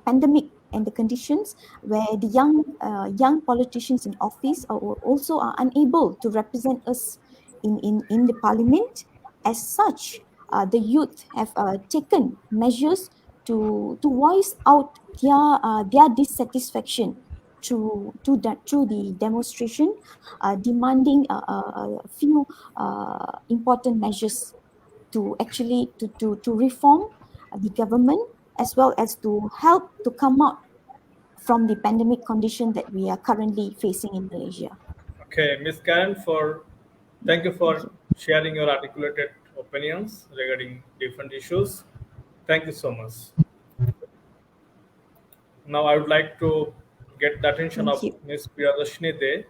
pandemic and the conditions where the young politicians in office also are unable to represent us in the parliament. As such, the youth have taken measures to voice out their dissatisfaction through the demonstration, demanding a few important measures to actually to reform the government, as well as to help to come out from the pandemic condition that we are currently facing in Malaysia. Okay, Ms. Karen, thank you Thank for you. sharing your articulated opinions regarding different issues. Thank you so much. Now I would like to get the attention Thank of you. Ms. Priyadashini De.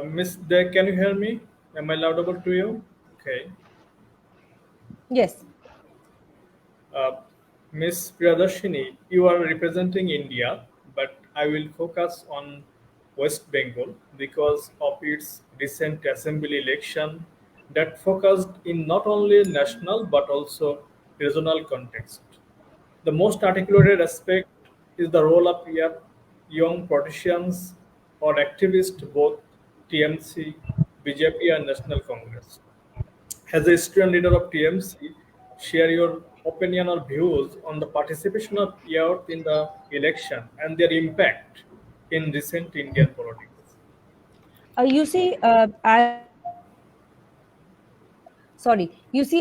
Ms. De, can you hear me? Am I audible to you? Okay. Yes. Uh, Ms. Priyadashini, you are representing India, but I will focus on West Bengal because of its recent assembly election that focused in not only national but also regional context. The most articulated aspect is the role of young politicians or activists, both TMC, BJP, and National Congress. As a student leader of TMC, share your opinion or views on the participation of youth in the election and their impact in recent Indian politics. You see,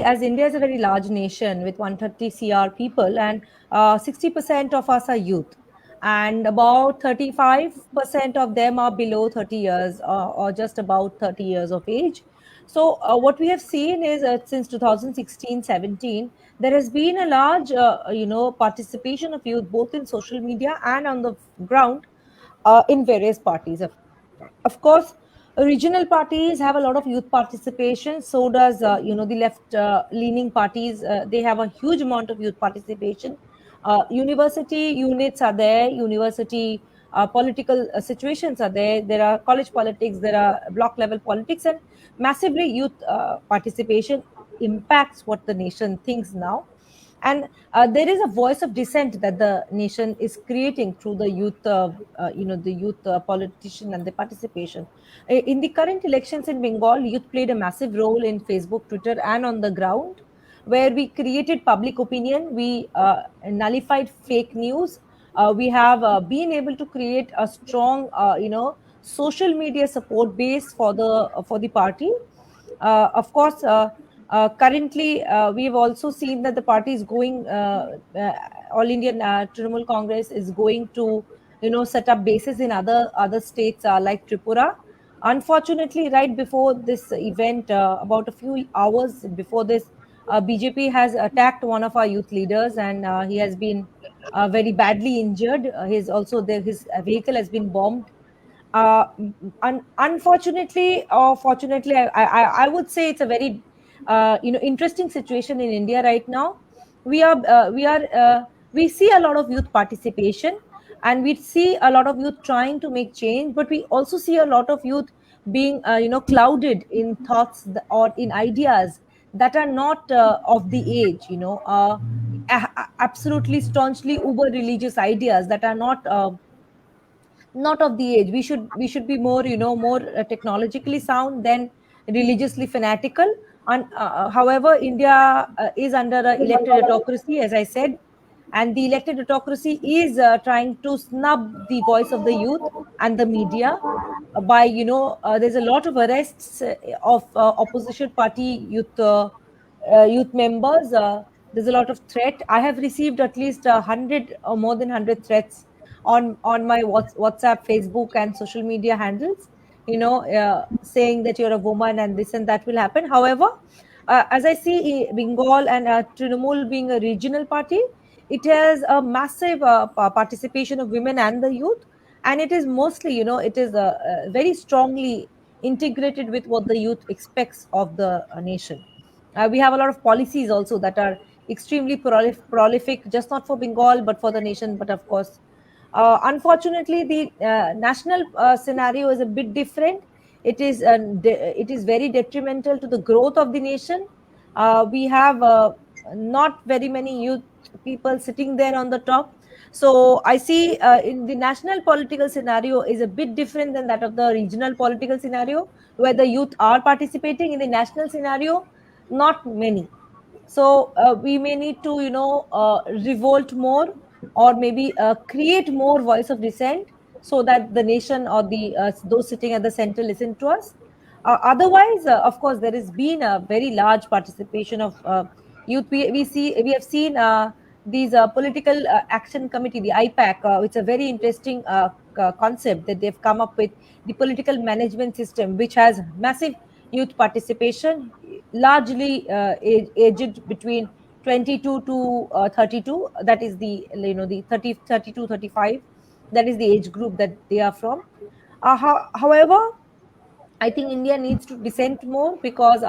as India is a very large nation with 130 CR people, and 60% of us are youth, and about 35% of them are below 30 years, or just about 30 years of age. So, what we have seen is since 2016-17, there has been a large, participation of youth both in social media and on the ground in various parties. Of course, regional parties have a lot of youth participation. So does the left leaning parties. They have a huge amount of youth participation. University units are there. University political situations are there. There are college politics. There are block level politics, and massively youth participation impacts what the nation thinks now. And there is a voice of dissent that the nation is creating through the youth, the youth politician and the participation. In the current elections in Bengal, youth played a massive role in Facebook, Twitter, and on the ground, where we created public opinion. We nullified fake news. We have been able to create a strong, social media support base for the party. Of course, currently, we've also seen that the party is going, All Indian Trinamool Congress is going to, set up bases in other states like Tripura. Unfortunately, right before this event, about a few hours before this, BJP has attacked one of our youth leaders, and he has been very badly injured. His vehicle has been bombed. Unfortunately or fortunately, I would say it's a very interesting situation in India right now. We see a lot of youth participation, and we see a lot of youth trying to make change, but we also see a lot of youth being clouded in thoughts or in ideas that are not of the age, absolutely staunchly uber religious ideas that are not of the age. We should be more, more technologically sound than religiously fanatical. And however, India is under a elected autocracy, as I said, and the elected autocracy is trying to snub the voice of the youth and the media by, there's a lot of arrests of opposition party youth members. There's a lot of threat. I have received at least 100 or more than 100 threats on my WhatsApp, Facebook, and social media handles. Saying that you're a woman and this and that will happen. However, as I see Bengal and Trinamool being a regional party, it has a massive participation of women and the youth, and it is mostly, it is very strongly integrated with what the youth expects of the nation. We have a lot of policies also that are extremely prolific, just not for Bengal, but for the nation, but of course. Unfortunately, the national scenario is a bit different. It is very detrimental to the growth of the nation. We have not very many youth people sitting there on the top. So I see in the national political scenario is a bit different than that of the regional political scenario, where the youth are participating. In the national scenario, not many. So we may need to revolt more, or maybe create more voice of dissent, so that the nation or the those sitting at the center listen to us. Otherwise, of course, there has been a very large participation of youth. We have seen these political action committee, the IPAC. It's a very interesting concept that they've come up with, the political management system, which has massive youth participation, largely aged between 22 to 32. That is the the 32 35. That is the age group that they are from. However, I think India needs to dissent more, because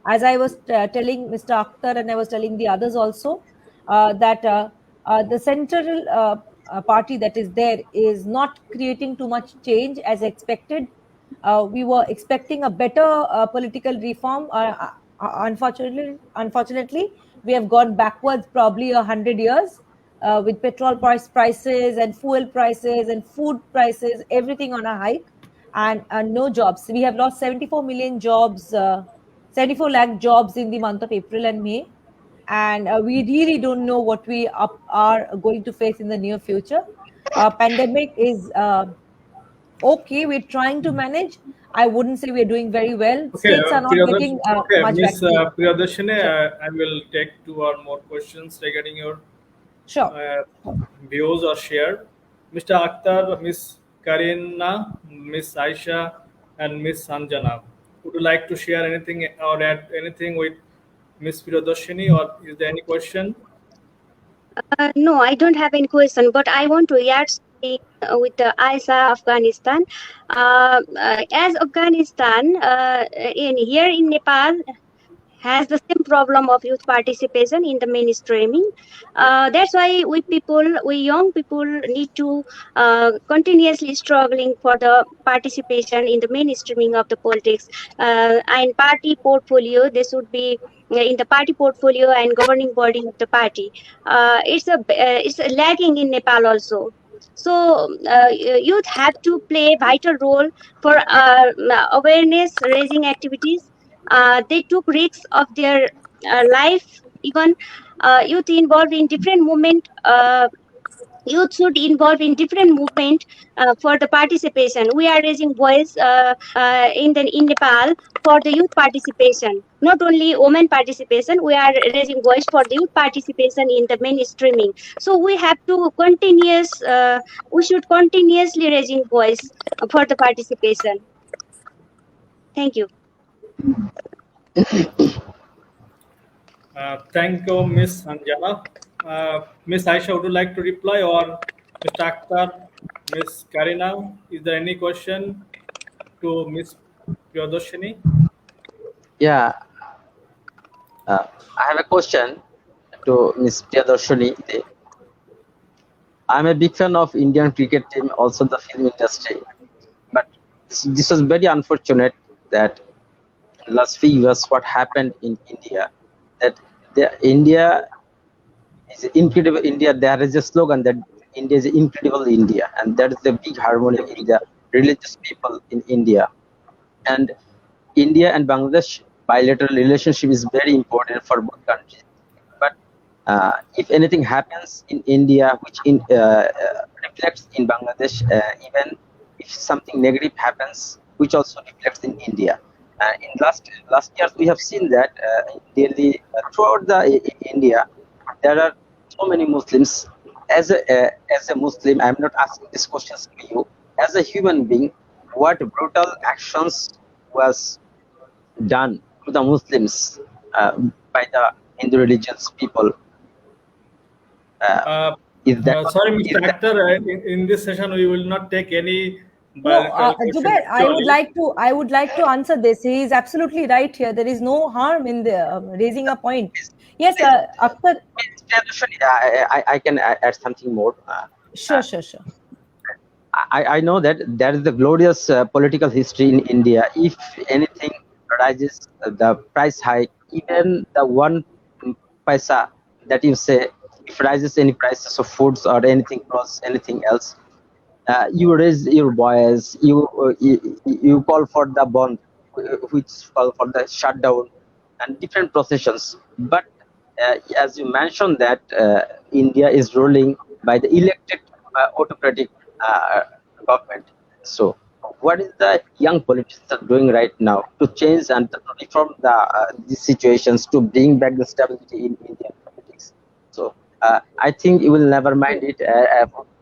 as I was telling Mr. Akhtar, and I was telling the others also, that the central party that is there is not creating too much change as expected. We were expecting a better political reform. Unfortunately, we have gone backwards probably 100 years, with petrol prices and fuel prices and food prices, everything on a hike, and no jobs. We have lost 74 million jobs, 74 lakh jobs in the month of April and May, and we really don't know what we are going to face in the near future. Pandemic is okay. We're trying to manage. I wouldn't say we're doing very well. Okay, States are not getting much Miss vaccine. Priyadarshini, Sure. I will take two or more questions regarding your Sure. views or share. Mr. Akhtar, Miss Karina, Miss Aisha, and Miss Sanjana. Would you like to share anything or add anything with Miss Priyadarshini, or is there any question? No, I don't have any question, but I want to add something with Aisa, Afghanistan. As Afghanistan, here in Nepal, has the same problem of youth participation in the mainstreaming. That's why we young people need to continuously struggling for the participation in the mainstreaming of the politics, and party portfolio. They should be in the party portfolio and governing body of the party. It's lagging in Nepal also. So youth have to play a vital role for awareness raising activities. They took risks of their life. Even youth involved in different movement. Youth should involve in different movement for the participation. We are raising voice in Nepal for the youth participation, not only women participation. We are raising voice for the youth participation in the mainstreaming. So we have to we should continuously raising voice for the participation. Thank you. Thank you, Miss Sanjana. Miss Aisha, would you like to reply, or Mr. Akhtar, Miss Karina? Is there any question to Miss Priyadarshini? Yeah, I have a question to Ms. Priyadarshini. I'm a big fan of Indian cricket team, also the film industry. But this was very unfortunate that last few years what happened in India, that India is incredible India. There is a slogan that India is incredible India, and that is the big harmony in the religious people in India. And India and Bangladesh bilateral relationship is very important for both countries. But if anything happens in India, which reflects in Bangladesh, even if something negative happens, which also reflects in India. In last years, we have seen that in Delhi, throughout India, there are so many Muslims. As a Muslim, I'm not asking these questions to you. As a human being, what brutal actions was done to the Muslims by the Hindu religious people? Uh, Uh, is that Sorry, is Mr. that Actor, in this session we will not take any No, bilateral question Jubair, actually. I would like to answer this. He is absolutely right here. There is no harm in the raising a point. Yes, Akhtar, I can add something more. sure, sure, sure. I know that there is the glorious political history in India. If anything rises, the price hike, even the one paisa that you say, if rises any prices of foods or anything plus anything else, you raise your voice, you call for the bond, which call for the shutdown and different processions. But as you mentioned that India is ruling by the elected autocratic uh, government. So what is the young politicians are doing right now to change and to reform these situations to bring back the stability in Indian politics? So I think you will never mind it.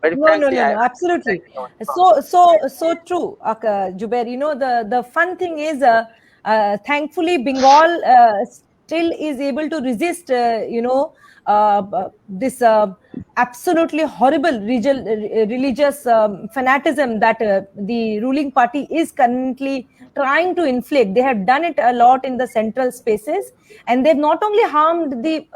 Very No, no, frankly, no, I no, absolutely. from So true, Jubair. You know, the fun thing is, thankfully, Bengal still is able to resist, this absolutely horrible religious fanatism that the ruling party is currently trying to inflict. They have done it a lot in the central spaces, and they've not only harmed the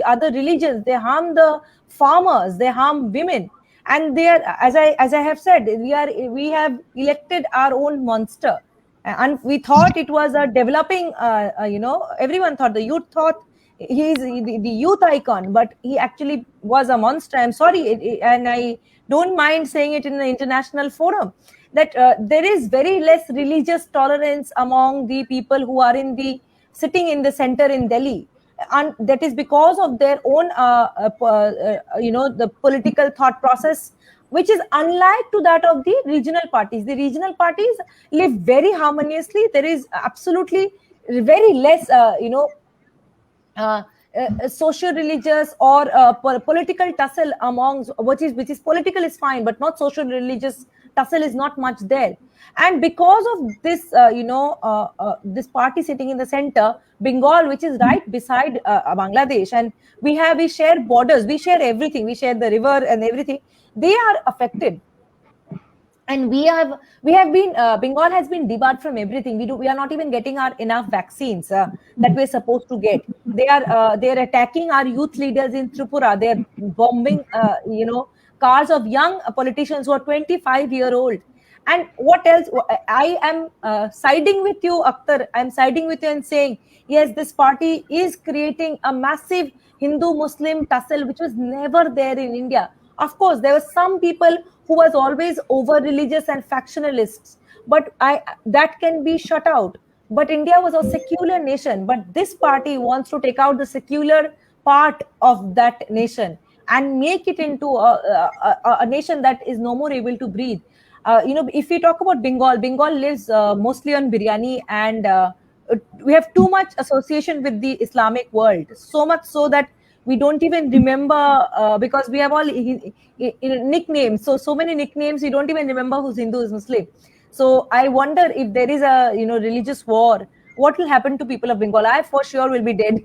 other religions, they harm the farmers, they harm women, and they are, as I have said, we have elected our own monster. And we thought it was a developing, everyone thought, the youth thought he is the youth icon, but he actually was a monster. I'm sorry, and I don't mind saying it in an international forum, that there is very less religious tolerance among the people who are sitting in the center in Delhi, and that is because of their own the political thought process, which is unlike to that of the regional parties. The regional parties live very harmoniously. There is absolutely very less uh, social religious or political tussle among, which is political is fine, but not social religious tussle is not much there. And because of this this party sitting in the center, Bengal, which is right beside Bangladesh, and we share borders, we share everything, we share the river and everything, they are affected. And we have been Bengal has been debarred from everything. We are not even getting our enough vaccines that we're supposed to get. They're attacking our youth leaders in Tripura. They're bombing cars of young politicians who are 25-year-old. And what else? I am siding with you, Akhtar. I'm siding with you and saying, yes, this party is creating a massive Hindu-Muslim tussle, which was never there in India. Of course, there were some people who was always over religious and factionalists, but that can be shut out. But India was a secular nation, but this party wants to take out the secular part of that nation and make it into a nation that is no more able to breathe. If we talk about Bengal lives mostly on biryani, and we have too much association with the Islamic world, so much so that we don't even remember, because we have all nicknames, so many nicknames, we don't even remember who's Hindu, who's Muslim. So I wonder, if there is a religious war, what will happen to people of Bengal? I for sure will be dead.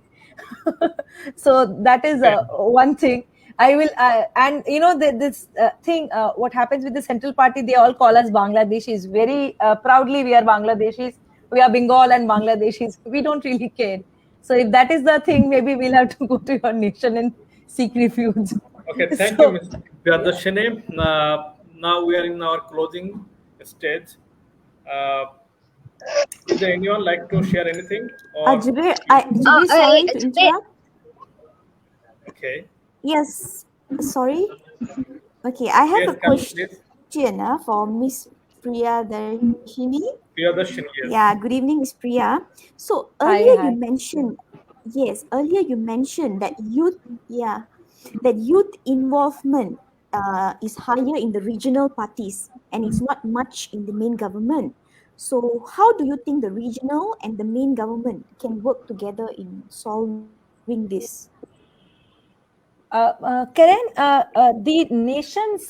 So that is Okay. one thing. I will, and this thing, what happens with the central party, they all call us Bangladeshis. Very proudly, we are Bangladeshis. We are Bengal and Bangladeshis. We don't really care. So if that is the thing, maybe we'll have to go to your nation and seek refuge. Okay, thank you, So, Mr. yeah. Priyadarshini. Now we are in our closing stage. Uh, is there anyone like to share anything or Jubair, you? sorry to Today, interrupt. Okay, Yes, sorry. Okay, I have yes, a come please. question for Miss Priyadarshini. Priyadarshini, yes. Yeah, good evening, Miss Priya. So Hi, earlier you hi. mentioned, yes, earlier you mentioned that youth involvement is higher in the regional parties and it's not much in the main government. So, how do you think the regional and the main government can work together in solving this? Karen, the nation's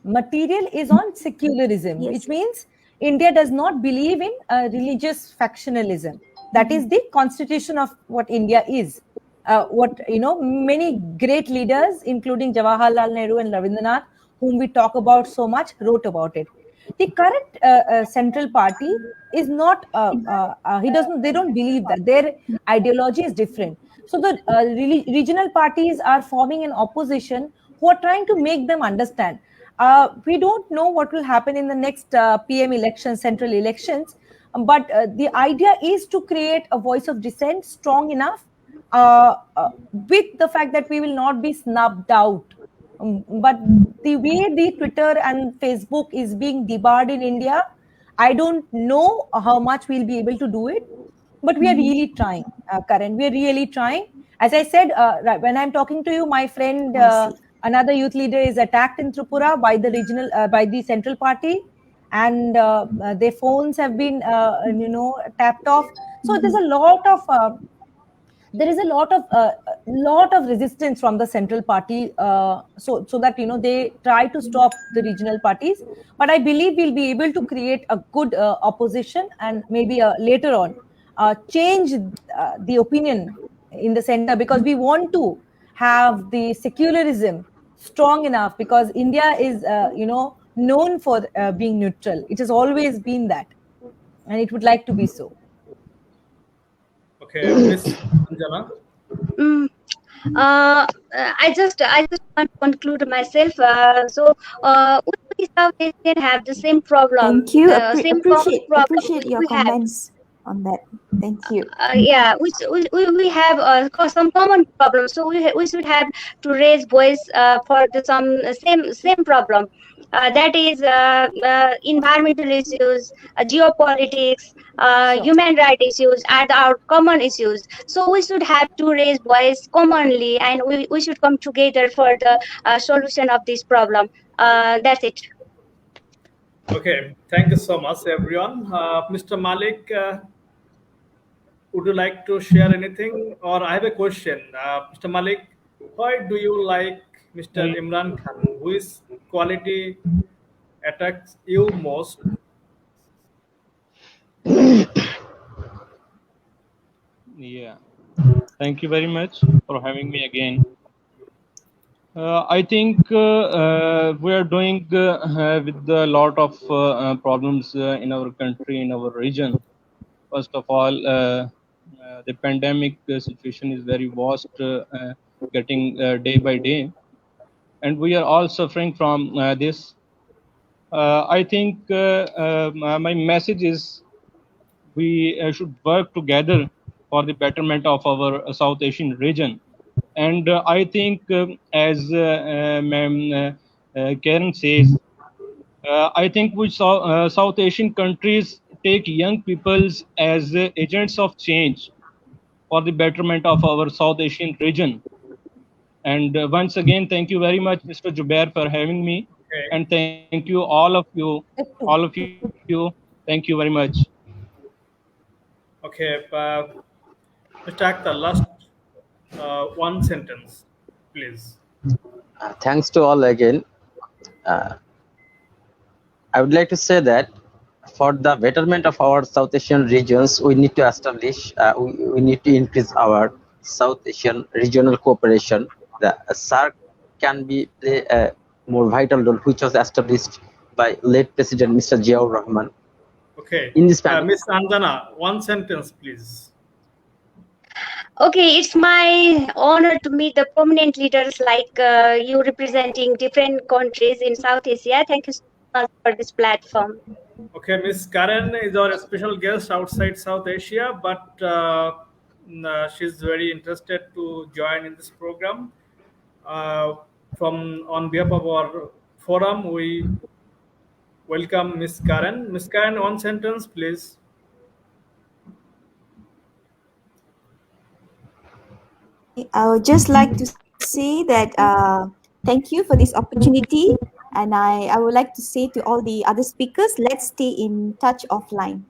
material is on secularism, Yes. which means India does not believe in religious factionalism. That is the constitution of what India is. What many great leaders, including Jawaharlal Nehru and Ravindranath, whom we talk about so much, wrote about it. The current central party is not. He doesn't. They don't believe that their ideology is different. So the regional parties are forming an opposition who are trying to make them understand. We don't know what will happen in the next PM elections, central elections, but the idea is to create a voice of dissent strong enough, with the fact that we will not be snubbed out. But the way the Twitter and Facebook is being debarred in India, I don't know how much we'll be able to do it, but we are really trying, Karan. We are really trying. As I said, right, when I'm talking to you, my friend, I see. another youth leader, is attacked in Tripura by the by the central party, and their phones have been, tapped off. So there's a lot of there is a lot of resistance from the central party, so that they try to stop the regional parties. But I believe we'll be able to create a good opposition, and maybe later on change the opinion in the center, because we want to have the secularism strong enough, because India is known for being neutral. It has always been that, and it would like to be so. Okay, Miss Anjana. Mm. I just want to conclude myself. We South Asian have the same problem, Thank you. same common problem Appreciate your we have. comments on that. Thank you. Yeah, we have some common problems, so we should have to raise voice for the some same problem. That is environmental issues, geopolitics, Sure. human rights issues are our common issues. So we should have to raise voice commonly, and we should come together for the solution of this problem. That's it. Okay, thank you so much, everyone. Mr. Malik, would you like to share anything? Or I have a question. Mr. Malik, why do you like Mr. Uh, Imran Khan? Which quality attacks you most? yeah. Thank you very much for having me again. I think we are doing with a lot of problems in our country, in our region. First of all, the pandemic situation is very vast, getting day by day, and we are all suffering from this. I think my message is we should work together for the betterment of our South Asian region. And I think, as Ma'am Karen says, I think we saw South Asian countries take young peoples as agents of change for the betterment of our South Asian region. And once again, thank you very much, Mr. Jubair, for having me. Okay, And thank you, all of you. Thank you very much. okay. Mr. Akhtar, last one sentence, please. Thanks to all again. Uh, I would like to say that for the betterment of our South Asian regions, we need to establish, we need to increase our South Asian regional cooperation. The SARC can be play a more vital role, which was established by late President Mr. Ziaur Rahman. Okay, In this pandemic, Miss Anjana, one sentence, please. Okay, it's my honor to meet the prominent leaders like you representing different countries in South Asia. Thank you so much for this platform. Okay, Miss Karen is our special guest outside South Asia, but she's very interested to join in this program. Uh, from on behalf of our forum, we welcome Miss Karen. Miss Karen, one sentence, please. I would just like to say that thank you for this opportunity. And I would like to say to all the other speakers, let's stay in touch offline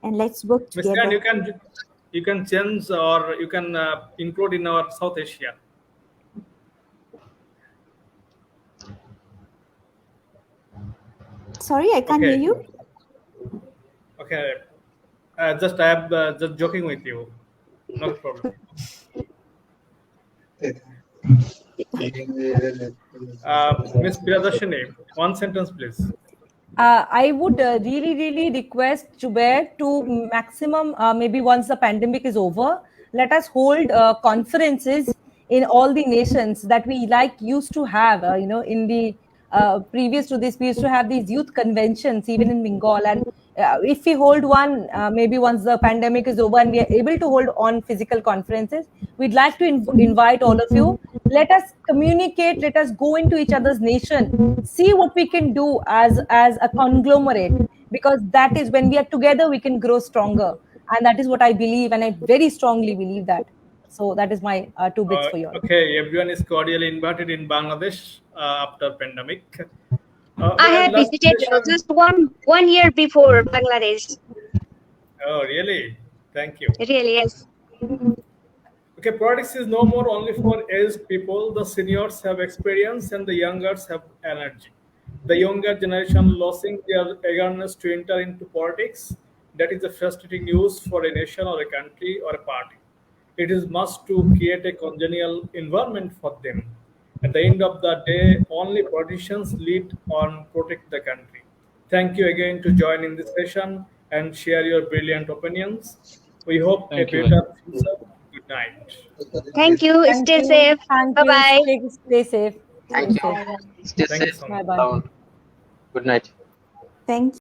and let's work Ms. Khan, together. you can change or you can include in our South Asia. Sorry, I can't hear Okay. you. Okay. I am just joking with you. No problem. Ms. Priyadarshini, one sentence, please. I would really request Jubair to maximum, maybe once the pandemic is over, let us hold conferences in all the nations that we used to have. In the previous to this, we used to have these youth conventions even in Bengal, and if we hold one, maybe once the pandemic is over and we are able to hold on physical conferences, we'd like to invite all of you. Let us communicate, let us go into each other's nation, see what we can do as a conglomerate, because that is when we are together we can grow stronger, and that is what I believe, and I very strongly believe that. So that is my 2 bits for you all. Okay, everyone is cordially invited in Bangladesh after pandemic. I have Last visited session. just one year before Bangladesh. Oh, really? Thank you. Really, yes. Okay, politics is no more only for aged people. The seniors have experience and the youngers have energy. The younger generation losing their eagerness to enter into politics. That is a frustrating news for a nation or a country or a party. It is must to create a congenial environment for them. At the end of the day, only politicians lead on protect the country. Thank you again to join in this session and share your brilliant opinions. We hope a Thank you. better future. Good night. Thank you. Thank Stay you. safe. Thank Bye you. bye. Stay safe. Thank Stay you. safe. Stay Thank you safe. so Bye much. bye. Sound. Good night. Thank